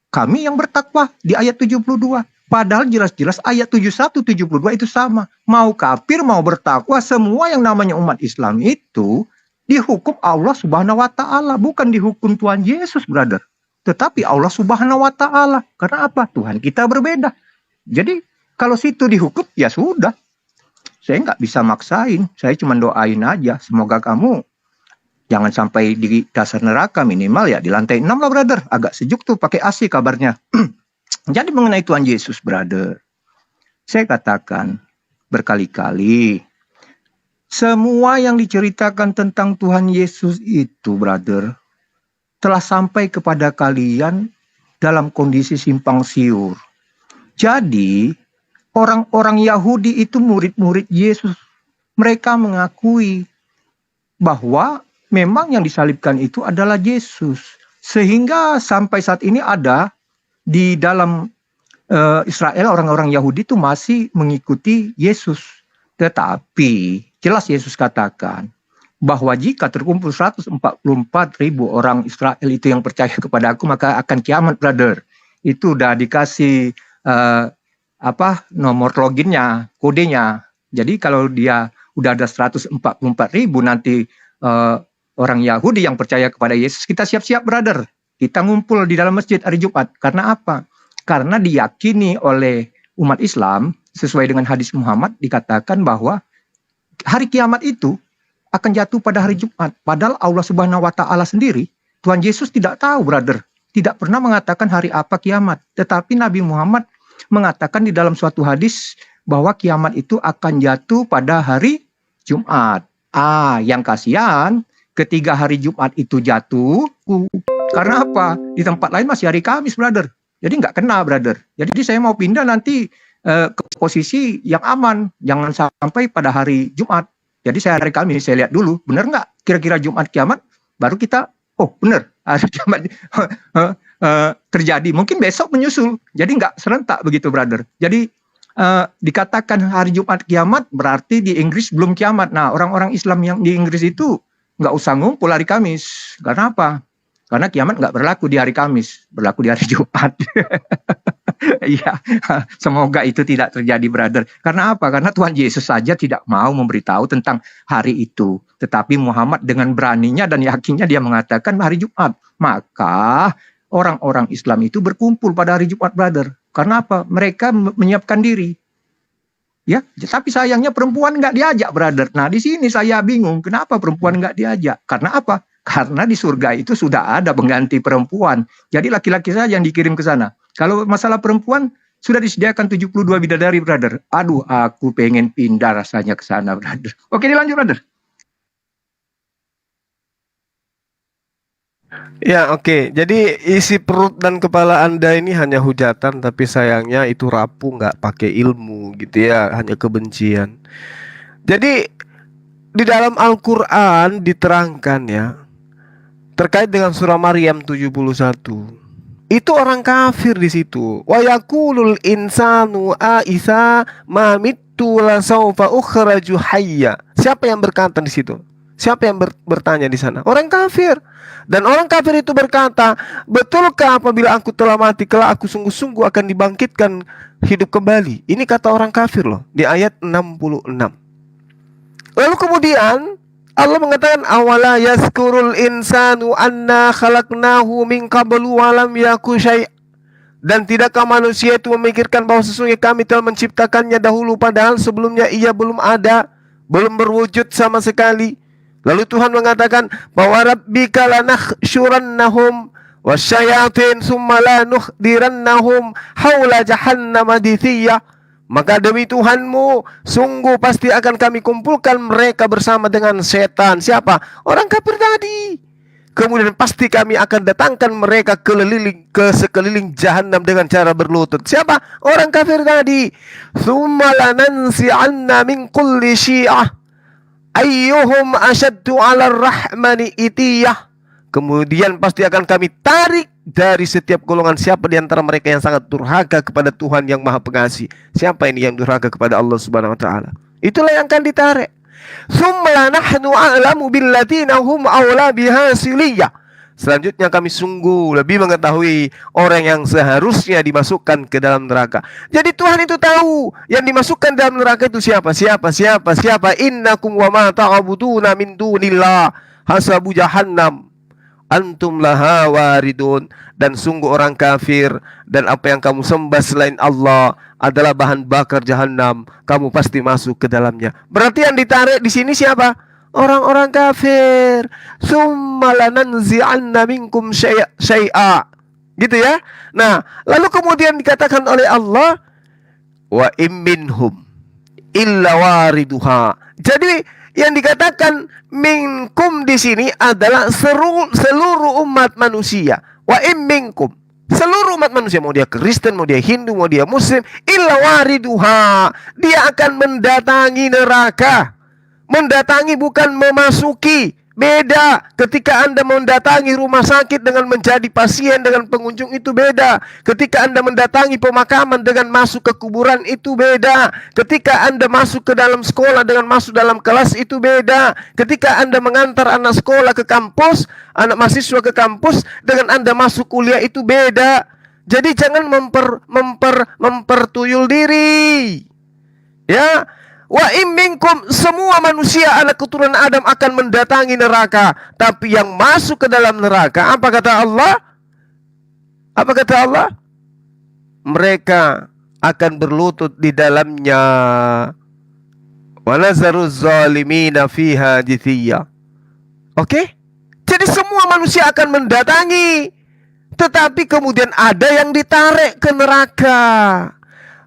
kami yang bertakwa di ayat 72. Padahal jelas-jelas ayat 71, 72 itu sama. Mau kafir, mau bertakwa, semua yang namanya umat Islam itu dihukum Allah Subhanahu wa taala, bukan dihukum Tuhan Yesus, brother. Tetapi Allah Subhanahu wa taala. Karena apa? Tuhan kita berbeda. Jadi kalau situ dihukum, ya sudah. Saya nggak bisa maksain. Saya cuma doain aja. Semoga kamu jangan sampai di dasar neraka, minimal ya di lantai 6 lah, brother. Agak sejuk tuh pakai AC kabarnya. Jadi mengenai Tuhan Yesus, brother. Saya katakan berkali-kali. Semua yang diceritakan tentang Tuhan Yesus itu, brother, telah sampai kepada kalian dalam kondisi simpang siur. Jadi orang-orang Yahudi itu murid-murid Yesus. Mereka mengakui bahwa memang yang disalibkan itu adalah Yesus. Sehingga sampai saat ini ada di dalam Israel, orang-orang Yahudi itu masih mengikuti Yesus. Tetapi jelas Yesus katakan bahwa jika terkumpul 144.000 orang Israel itu yang percaya kepada aku, maka akan kiamat, brother. Itu udah dikasih nomor loginnya, kodenya. Jadi kalau dia udah ada 144.000 nanti orang Yahudi yang percaya kepada Yesus, kita siap-siap brother. Kita ngumpul di dalam masjid hari Jumat. Karena apa? Karena diyakini oleh umat Islam, sesuai dengan hadis Muhammad, dikatakan bahwa hari kiamat itu akan jatuh pada hari Jumat. Padahal Allah Subhanahu wa Ta'ala sendiri, Tuhan Yesus tidak tahu, brother. Tidak pernah mengatakan hari apa kiamat. Tetapi Nabi Muhammad mengatakan di dalam suatu hadis bahwa kiamat itu akan jatuh pada hari Jumat. Yang kasihan ketika hari Jumat itu jatuh, karena apa? Di tempat lain masih hari Kamis, brother. Jadi nggak kena, brother. Jadi saya mau pindah nanti ke posisi yang aman. Jangan sampai pada hari Jumat. Jadi saya hari Kamis, saya lihat dulu, benar nggak kira-kira Jumat kiamat, baru kita, oh benar, hari kiamat terjadi. Mungkin besok menyusul, jadi nggak serentak begitu, brother. Jadi dikatakan hari Jumat kiamat, berarti di Inggris belum kiamat. Nah, orang-orang Islam yang di Inggris itu nggak usah ngumpul hari Kamis. Karena apa? Karena kiamat nggak berlaku di hari Kamis, berlaku di hari Jumat. Iya, semoga itu tidak terjadi, brother. Karena apa? Karena Tuhan Yesus saja tidak mau memberitahu tentang hari itu. Tetapi Muhammad dengan beraninya dan yakinnya dia mengatakan hari Jumat. Maka orang-orang Islam itu berkumpul pada hari Jumat, brother. Karena apa? Mereka menyiapkan diri. Ya, tapi sayangnya perempuan nggak diajak, brother. Nah, di sini saya bingung. Kenapa perempuan nggak diajak? Karena apa? Karena di surga itu sudah ada pengganti perempuan. Jadi laki-laki saja yang dikirim ke sana. Kalau masalah perempuan, sudah disediakan 72 bidadari, brother. Aduh, aku pengen pindah rasanya ke sana, brother. Oke, dilanjut, brother. Ya, oke. Jadi isi perut dan kepala Anda ini hanya hujatan, tapi sayangnya itu rapuh, nggak pakai ilmu gitu ya, hanya kebencian. Jadi di dalam Al-Quran diterangkan ya, terkait dengan surah Maryam 71. Itu orang kafir di situ. Wa yaqulul insanu aisa ma mittu la saufa ukhraju hayya. Siapa yang berkata di situ? Siapa yang bertanya di sana? Orang kafir. Dan orang kafir itu berkata, betulkah apabila aku telah mati, kelak aku sungguh-sungguh akan dibangkitkan hidup kembali? Ini kata orang kafir loh, di ayat 66. Lalu kemudian Allah mengatakan, awala yazkurul insanu anna khalaqnahu min qablu wa lam yaku syai'. Dan tidakkah manusia itu memikirkan bahwa sesungguhnya kami telah menciptakannya dahulu, padahal sebelumnya ia belum ada, belum berwujud sama sekali. Lalu Tuhan mengatakan, bahwa rabbika lanakhsyurannahum wasyayatin summa lanuhdirannahum haula jahannama dithiyah. Maka demi Tuhanmu, sungguh pasti akan kami kumpulkan mereka bersama dengan setan. Siapa? Orang kafir tadi. Kemudian pasti kami akan datangkan mereka ke sekeliling jahanam dengan cara berlutut. Siapa? Orang kafir tadi. Tsumma lanansi'anna min kulli syi'ah ayyuhum asyaddu 'alar rahmani itiyah. Kemudian pasti akan kami tarik dari setiap golongan siapa di antara mereka yang sangat durhaka kepada Tuhan yang Maha Pengasih. Siapa ini yang durhaka kepada Allah Subhanahu wa taala? Itulah yang akan ditarik. Tsumma nahnu a'lamu billadzina hum aula biha siliyah. Selanjutnya kami sungguh lebih mengetahui orang yang seharusnya dimasukkan ke dalam neraka. Jadi Tuhan itu tahu yang dimasukkan dalam neraka itu siapa. Innakum wa ma ta'buduna min dunillah hasabu jahannam antum laha waridun. Dan sungguh orang kafir dan apa yang kamu sembah selain Allah adalah bahan bakar jahanam, kamu pasti masuk ke dalamnya. Berarti yang ditarik di sini siapa? Orang-orang kafir. Summa lananzi'anna minkum syai'a. Gitu ya. Nah, lalu kemudian dikatakan oleh Allah, wa im minhum illa wariduha. Jadi yang dikatakan minkum di sini adalah seluruh umat manusia. Wa im minkum, seluruh umat manusia, mau dia Kristen, mau dia Hindu, mau dia Muslim, illa wariduha, dia akan mendatangi neraka. Mendatangi bukan memasuki. Beda ketika Anda mendatangi rumah sakit dengan menjadi pasien dengan pengunjung, itu beda. Ketika Anda mendatangi pemakaman dengan masuk ke kuburan, itu beda. Ketika Anda masuk ke dalam sekolah dengan masuk dalam kelas, itu beda. Ketika Anda mengantar anak sekolah ke kampus, anak mahasiswa ke kampus, dengan Anda masuk kuliah, itu beda. Jadi jangan mempertuyul diri. Ya, Wa in minkum, semua manusia anak keturunan Adam akan mendatangi neraka, tapi yang masuk ke dalam neraka, apa kata Allah? Apa kata Allah? Mereka akan berlutut di dalamnya. Wa nazaru zalimina fiha jithiya. Oke? Jadi semua manusia akan mendatangi, tetapi kemudian ada yang ditarik ke neraka.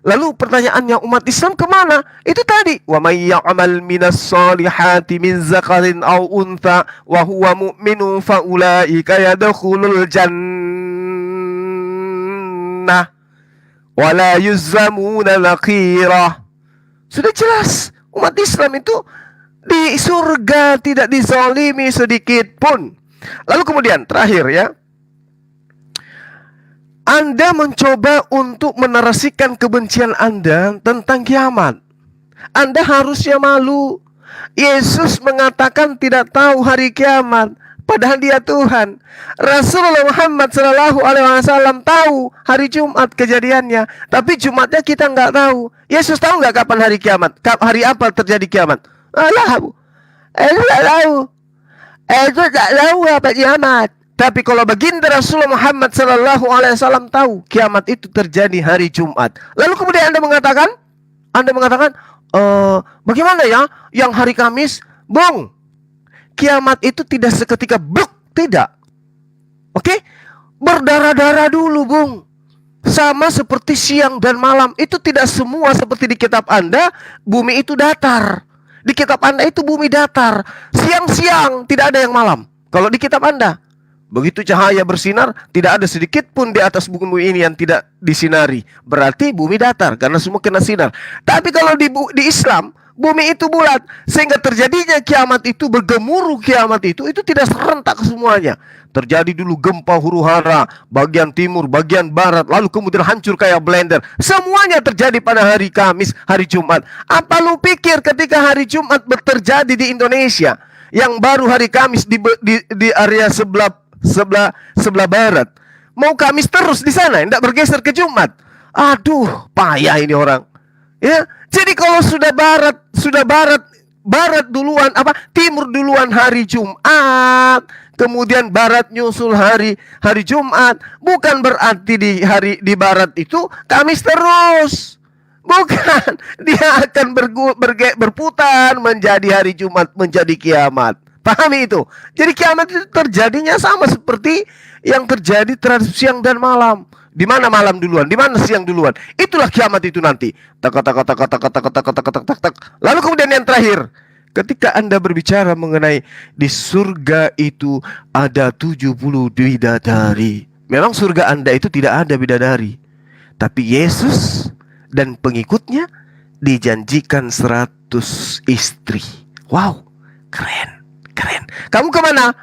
Lalu pertanyaannya, umat Islam kemana? Itu tadi, wa may ya'mal minas solihati min zakarin aw untha wa huwa mu'minun fa ulaika yadkhulul jannah wa la yuzlamuna naqira. Sudah jelas, umat Islam itu di surga, tidak dizalimi sedikit pun. Lalu kemudian terakhir ya, Anda mencoba untuk menarasikan kebencian Anda tentang kiamat. Anda harusnya malu. Yesus mengatakan tidak tahu hari kiamat, padahal Dia Tuhan. Rasulullah Muhammad SAW tahu hari Jumat kejadiannya, tapi Jumatnya kita nggak tahu. Yesus tahu nggak kapan hari kiamat? Hari apa terjadi kiamat? Alah, itu nggak tahu. Itu nggak tahu apa kiamat. Tapi kalau baginda Rasulullah Muhammad SAW tahu kiamat itu terjadi hari Jumat. Lalu kemudian Anda mengatakan, bagaimana ya yang hari Kamis? Bung, kiamat itu tidak seketika bluk, tidak. Oke? Berdarah-darah dulu, Bung. Sama seperti siang dan malam. Itu tidak semua seperti di kitab Anda, bumi itu datar. Di kitab Anda itu bumi datar. Siang-siang tidak ada yang malam. Kalau di kitab Anda, begitu cahaya bersinar, tidak ada sedikit pun di atas bumi ini yang tidak disinari. Berarti bumi datar, karena semua kena sinar. Tapi kalau di Islam, bumi itu bulat. Sehingga terjadinya kiamat itu, bergemuruh kiamat itu tidak serentak semuanya. Terjadi dulu gempa huru-hara, bagian timur, bagian barat, lalu kemudian hancur kayak blender. Semuanya terjadi pada hari Kamis, hari Jumat. Apa lu pikir ketika hari Jumat terjadi di Indonesia, yang baru hari Kamis di area sebelah barat, mau Kamis terus di sana, tidak bergeser ke Jumat. Aduh, payah ini orang. Ya, jadi kalau sudah barat duluan, timur duluan hari Jumat, kemudian barat nyusul hari Jumat, bukan berarti di barat itu Kamis terus. Bukan, dia akan berputar menjadi hari Jumat, menjadi kiamat. Pahami itu. Jadi kiamat itu terjadinya sama seperti yang terjadi terhadap siang dan malam. Di mana malam duluan, di mana siang duluan. Itulah kiamat itu nanti. Lalu kemudian yang terakhir, ketika Anda berbicara mengenai di surga itu ada 70 bidadari. Memang surga Anda itu tidak ada bidadari. Tapi Yesus dan pengikutnya dijanjikan 100 istri. Wow, keren. Kamu kemana?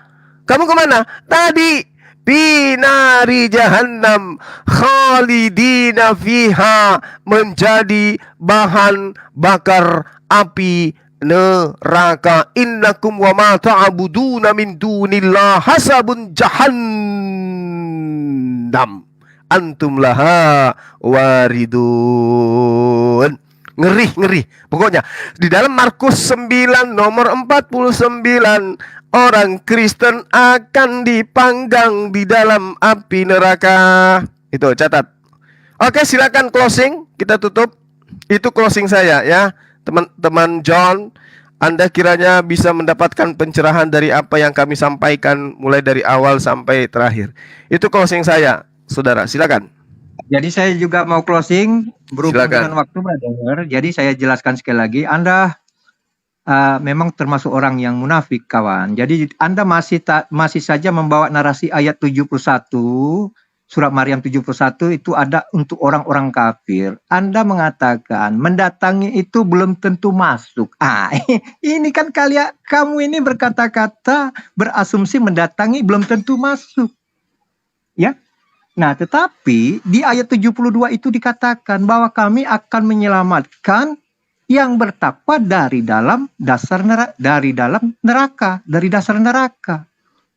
Tadi binari jahannam khalidina fiha, menjadi bahan bakar api neraka. Innakum wa ma ta'buduna min dunillah hasabun jahannam antum laha waridun. Ngeri. Pokoknya di dalam Markus 9 nomor 49, orang Kristen akan dipanggang di dalam api neraka. Itu catat. Oke, silakan closing, kita tutup. Itu closing saya ya. Teman-teman John, Anda kiranya bisa mendapatkan pencerahan dari apa yang kami sampaikan mulai dari awal sampai terakhir. Itu closing saya, Saudara. Silakan. Jadi saya juga mau closing berhubung dengan waktu, brother. Jadi saya jelaskan sekali lagi, Anda memang termasuk orang yang munafik, kawan. Jadi Anda masih saja membawa narasi ayat 71, surat Maryam 71 itu ada untuk orang-orang kafir. Anda mengatakan mendatangi itu belum tentu masuk. Ini kan kamu ini berkata-kata, berasumsi mendatangi belum tentu masuk. Ya. Nah, tetapi di ayat 72 itu dikatakan bahwa kami akan menyelamatkan yang bertakwa dari dasar neraka.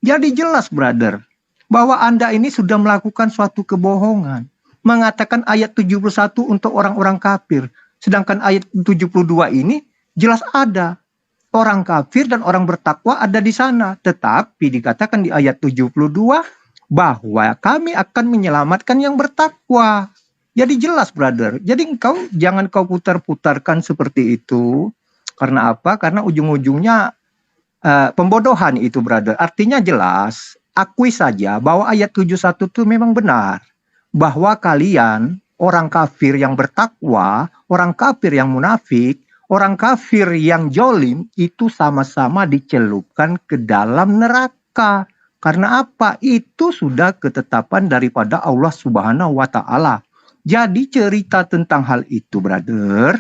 Jadi jelas, brother, bahwa Anda ini sudah melakukan suatu kebohongan. Mengatakan ayat 71 untuk orang-orang kafir. Sedangkan ayat 72 ini jelas ada. Orang kafir dan orang bertakwa ada di sana. Tetapi dikatakan di ayat 72 bahwa kami akan menyelamatkan yang bertakwa. Jadi jelas, brother. Jadi jangan kau putar-putarkan seperti itu. Karena apa? Karena ujung-ujungnya pembodohan itu, brother. Artinya jelas, akui saja bahwa ayat 71 itu memang benar. Bahwa kalian, orang kafir yang bertakwa, orang kafir yang munafik, orang kafir yang jolim, itu sama-sama dicelupkan ke dalam neraka. Karena apa? Itu sudah ketetapan daripada Allah Subhanahu wa Ta'ala. Jadi cerita tentang hal itu, brother,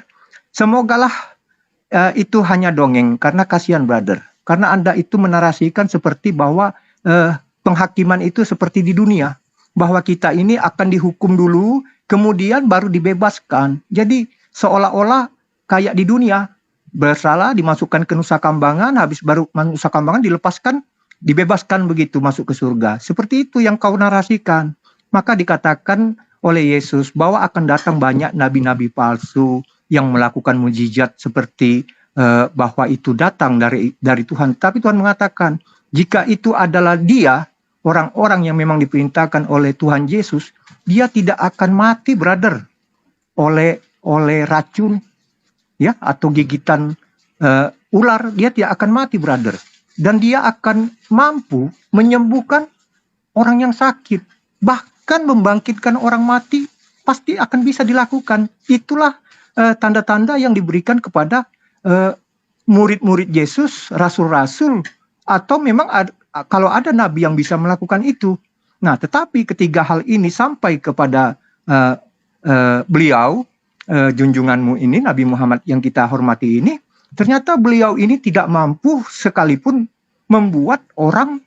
semogalah itu hanya dongeng, karena kasihan, brother. Karena Anda itu menarasikan seperti bahwa penghakiman itu seperti di dunia. Bahwa kita ini akan dihukum dulu, kemudian baru dibebaskan. Jadi seolah-olah kayak di dunia, bersalah dimasukkan ke Nusa Kambangan, habis baru Nusa Kambangan dilepaskan, dibebaskan begitu masuk ke surga. Seperti itu yang kau narasikan. Maka dikatakan oleh Yesus bahwa akan datang banyak nabi-nabi palsu yang melakukan mujizat seperti bahwa itu datang dari Tuhan. Tapi Tuhan mengatakan, jika itu adalah dia, orang-orang yang memang diperintahkan oleh Tuhan Yesus, dia tidak akan mati, brother, oleh racun, ya, atau gigitan ular. Dia tidak akan mati, brother, dan dia akan mampu menyembuhkan orang yang sakit, bahkan membangkitkan orang mati pasti akan bisa dilakukan. Itulah tanda-tanda yang diberikan kepada murid-murid Yesus, rasul-rasul, atau memang kalau ada nabi yang bisa melakukan itu. Nah, tetapi ketiga hal ini sampai kepada beliau, junjunganmu ini, Nabi Muhammad yang kita hormati ini, ternyata beliau ini tidak mampu sekalipun membuat orang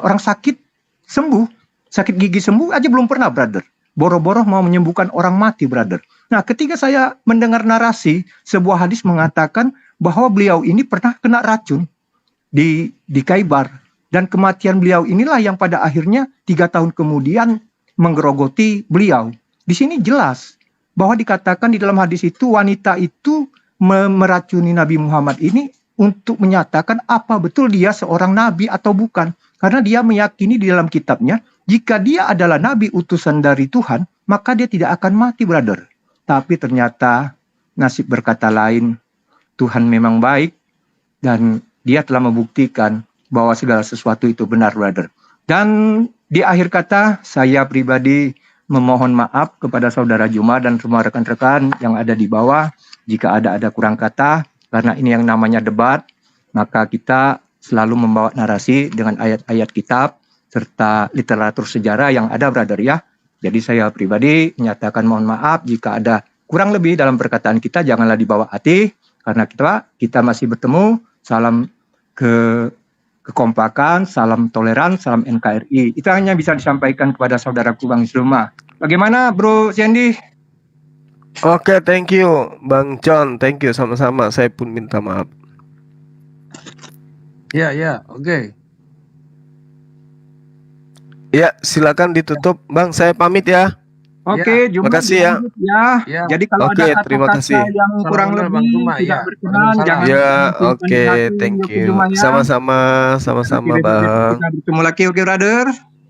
sakit sembuh, sakit gigi sembuh aja belum pernah, brother. Boro-boro mau menyembuhkan orang mati, brother. Nah, ketika saya mendengar narasi sebuah hadis mengatakan bahwa beliau ini pernah kena racun di Khaybar, dan kematian beliau inilah yang pada akhirnya 3 tahun kemudian menggerogoti beliau. Di sini jelas bahwa dikatakan di dalam hadis itu wanita itu meracuni Nabi Muhammad ini untuk menyatakan apa betul dia seorang nabi atau bukan. Karena dia meyakini di dalam kitabnya, jika dia adalah nabi utusan dari Tuhan, maka dia tidak akan mati, brother. Tapi ternyata nasib berkata lain. Tuhan memang baik dan dia telah membuktikan bahwa segala sesuatu itu benar, brother. Dan di akhir kata, saya pribadi memohon maaf kepada saudara Juma dan semua rekan-rekan yang ada di bawah jika ada kurang kata, karena ini yang namanya debat, maka kita selalu membawa narasi dengan ayat-ayat kitab serta literatur sejarah yang ada, brother, ya. Jadi saya pribadi menyatakan mohon maaf jika ada kurang lebih dalam perkataan kita, janganlah dibawa hati, karena kita masih bertemu. Salam kekompakan, salam toleran, salam NKRI. Itu hanya bisa disampaikan kepada saudaraku Bang Zulma. Bagaimana, Bro Sandy? Oke, thank you Bang John, thank you, sama-sama. Saya pun minta maaf. Ya, oke. Ya, silakan ditutup, Bang. Saya pamit ya. Oke, Juma. Makasih ya. Ya. Jadi kalau Oke, ada terima kata-kata kasih. yang kurang Salam, Bang lebih Juma, tidak ya. berkenan, Waalaikumsalam. jangan Ya, disimpan oke, di hati, thank Yogi you. Juma, ya. Sama-sama Nanti Bang. kita bertemu lagi, oke, brother?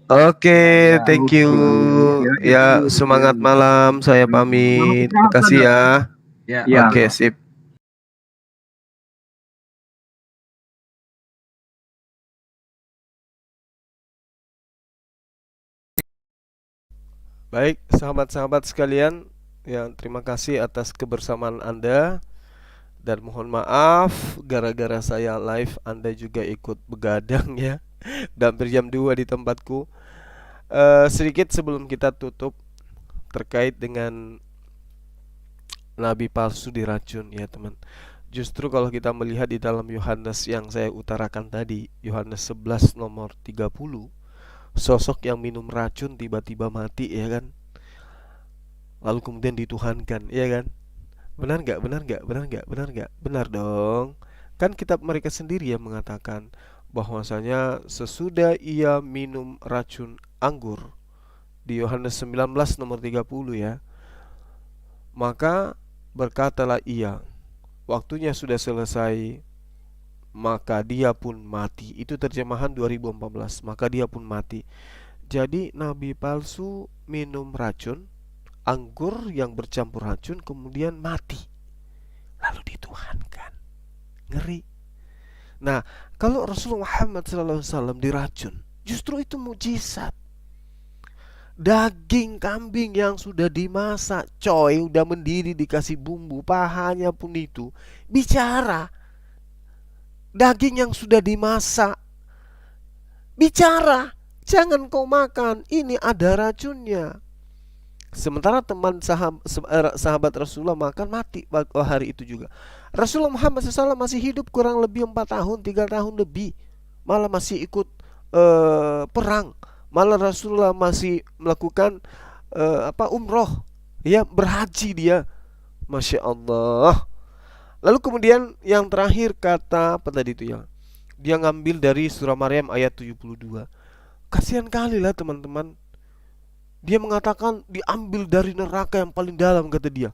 Oke, Ya, thank you. Ya, semangat malam. Saya pamit. Makasih ya. Ya. Ya. Oke, sip. Baik, sahabat-sahabat sekalian, yang terima kasih atas kebersamaan Anda. Dan mohon maaf gara-gara saya live Anda juga ikut begadang ya. Dan jam 2 di tempatku. Sedikit sebelum kita tutup terkait dengan nabi palsu diracun ya, teman. Justru kalau kita melihat di dalam Yohanes yang saya utarakan tadi, Yohanes 11 nomor 30, sosok yang minum racun tiba-tiba mati ya kan, lalu kemudian dituhankan ya kan. Benar nggak? Benar dong. Kan kitab mereka sendiri yang mengatakan bahwasanya sesudah ia minum racun anggur di Yohanes 19 nomor 30 ya, maka berkatalah ia, waktunya sudah selesai, maka dia pun mati. Itu terjemahan 2014. Maka dia pun mati. Jadi nabi palsu minum racun, anggur yang bercampur racun, kemudian mati, lalu dituhankan. Ngeri. Nah, kalau Rasulullah Muhammad SAW diracun, justru itu mujizat. Daging kambing yang sudah dimasak, coy, udah mendidih, dikasih bumbu, pahanya pun itu bicara. Daging yang sudah dimasak bicara, jangan kau makan, ini ada racunnya. Sementara teman sahabat Rasulullah makan, mati hari itu juga. Rasulullah Muhammad SAW masih hidup kurang lebih 4 tahun, 3 tahun lebih, malah masih ikut perang. Malah Rasulullah masih melakukan umroh, ya, berhaji dia, Masya Allah. Lalu kemudian yang terakhir kata apa tadi itu ya, dia ngambil dari surah Maryam ayat 72. Kasihan kali lah teman-teman. Dia mengatakan diambil dari neraka yang paling dalam, kata dia.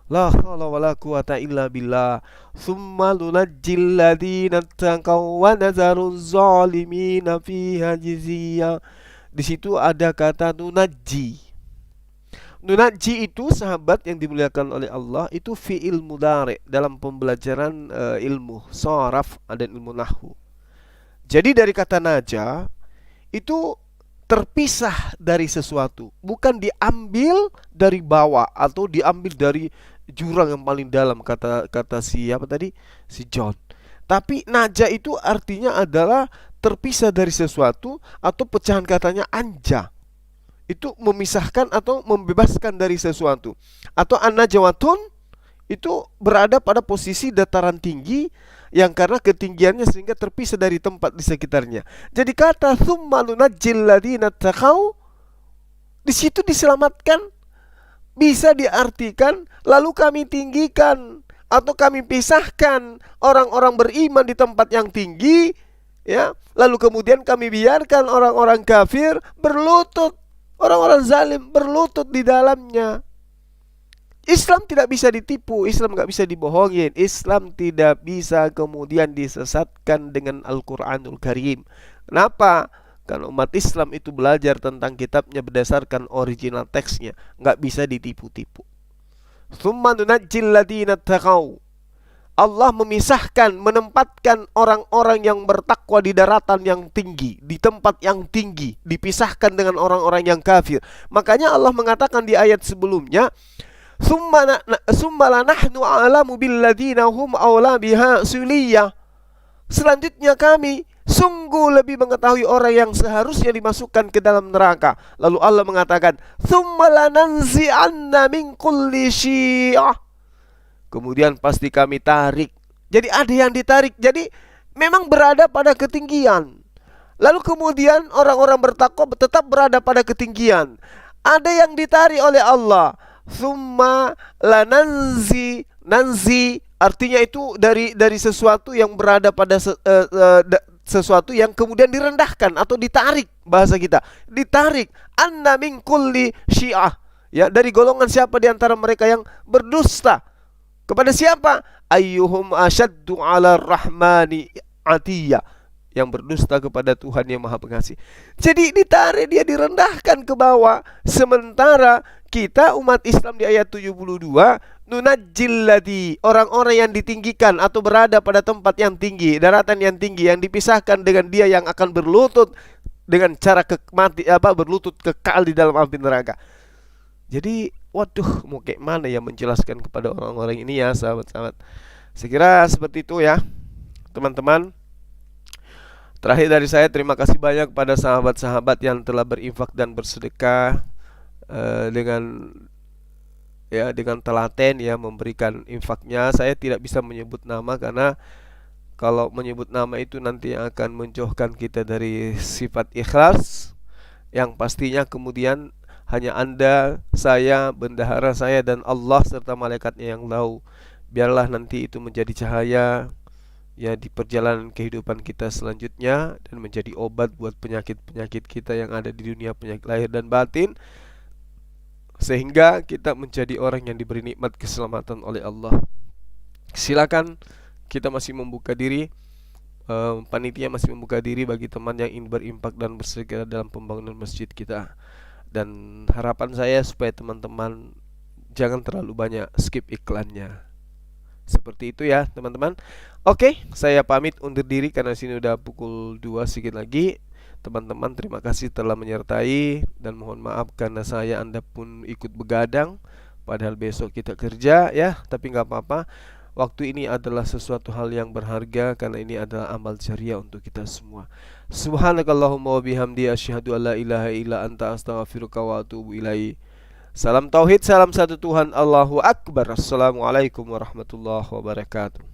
La haula wala quwata illa billah. Tsumma nunajjil ladzina taqaw wa nazaruz zalimina fiha jizya. Di situ ada kata nunajji. Nunajji itu, sahabat yang dimuliakan oleh Allah, itu fi'il mudhari dalam pembelajaran ilmu sharaf dan ilmu nahwu. Jadi dari kata naja itu terpisah dari sesuatu, bukan diambil dari bawah atau diambil dari jurang yang paling dalam, kata siapa tadi, si John. Tapi naja itu artinya adalah terpisah dari sesuatu, atau pecahan katanya anja, itu memisahkan atau membebaskan dari sesuatu. Atau an-najwatun itu berada pada posisi dataran tinggi yang karena ketinggiannya sehingga terpisah dari tempat di sekitarnya. Jadi kata tsumma nunajjil ladzina taqaw, di situ diselamatkan, bisa diartikan lalu kami tinggikan atau kami pisahkan orang-orang beriman di tempat yang tinggi, ya, lalu kemudian kami biarkan orang-orang kafir berlutut, orang-orang zalim berlutut di dalamnya. Islam tidak bisa ditipu, Islam nggak bisa dibohongin, Islam tidak bisa kemudian disesatkan dengan Al-Quranul Karim. Kenapa? Karena umat Islam itu belajar tentang kitabnya berdasarkan original teksnya, nggak bisa ditipu-tipu. Tsumma nunajjil ladzina taqaw. Allah memisahkan, menempatkan orang-orang yang bertakwa di daratan yang tinggi, di tempat yang tinggi, dipisahkan dengan orang-orang yang kafir. Makanya Allah mengatakan di ayat sebelumnya, Summa lanahnu a'lamu billadzina hum awla biha suliyah. Selanjutnya kami sungguh lebih mengetahui orang yang seharusnya dimasukkan ke dalam neraka. Lalu Allah mengatakan, Summa lananzi'anna min kulli syi'ah. Kemudian pasti kami tarik. Jadi ada yang ditarik. Jadi memang berada pada ketinggian. Lalu kemudian orang-orang bertakwa tetap berada pada ketinggian. Ada yang ditarik oleh Allah. Summa lananzi, nanzi artinya itu dari sesuatu yang berada pada sesuatu yang kemudian direndahkan atau ditarik, bahasa kita ditarik. Anna min kulli syi'ah, ya, dari golongan siapa di antara mereka yang berdusta kepada siapa? Ayyuhum asyaddu 'ala rahmani atiyya, yang berdusta kepada Tuhan yang Maha Pengasih. Jadi ditarik, dia direndahkan ke bawah. Sementara kita umat Islam di ayat 72, nunajjil ladzi, orang-orang yang ditinggikan atau berada pada tempat yang tinggi, daratan yang tinggi, yang dipisahkan dengan dia yang akan berlutut dengan cara berlutut kekal di dalam api neraka. Jadi waduh, mau kayak mana ya menjelaskan kepada orang-orang ini ya, sahabat-sahabat. Sekira seperti itu ya teman-teman. Terakhir dari saya, terima kasih banyak pada sahabat-sahabat yang telah berinfak dan bersedekah dengan telaten, ya, memberikan infaknya. Saya tidak bisa menyebut nama karena kalau menyebut nama itu nanti akan menjauhkan kita dari sifat ikhlas, yang pastinya kemudian hanya Anda, saya, bendahara saya, dan Allah serta malaikatnya yang tahu. Biarlah nanti itu menjadi cahaya, ya, di perjalanan kehidupan kita selanjutnya, dan menjadi obat buat penyakit-penyakit kita yang ada di dunia, penyakit lahir dan batin. sehingga kita menjadi orang yang diberi nikmat keselamatan oleh Allah. Silakan, kita masih membuka diri, panitia masih membuka diri bagi teman yang ingin berimpak dan bersedekah dalam pembangunan masjid kita. Dan harapan saya supaya teman-teman jangan terlalu banyak skip iklannya. Seperti itu ya teman-teman. Oke, saya pamit undur diri karena sini udah pukul 2 sedikit lagi. Teman-teman, terima kasih telah menyertai, dan mohon maaf karena Anda pun ikut begadang, padahal besok kita kerja ya. Tapi nggak apa-apa. Waktu ini adalah sesuatu hal yang berharga karena ini adalah amal jariah untuk kita semua. Subhanakallahumma wa bihamdi asyhadu an la ilaha illa anta astaghfiruka wa atubu ilaik. Salam tauhid, salam satu Tuhan, Allahu Akbar. Assalamualaikum warahmatullahi wabarakatuh.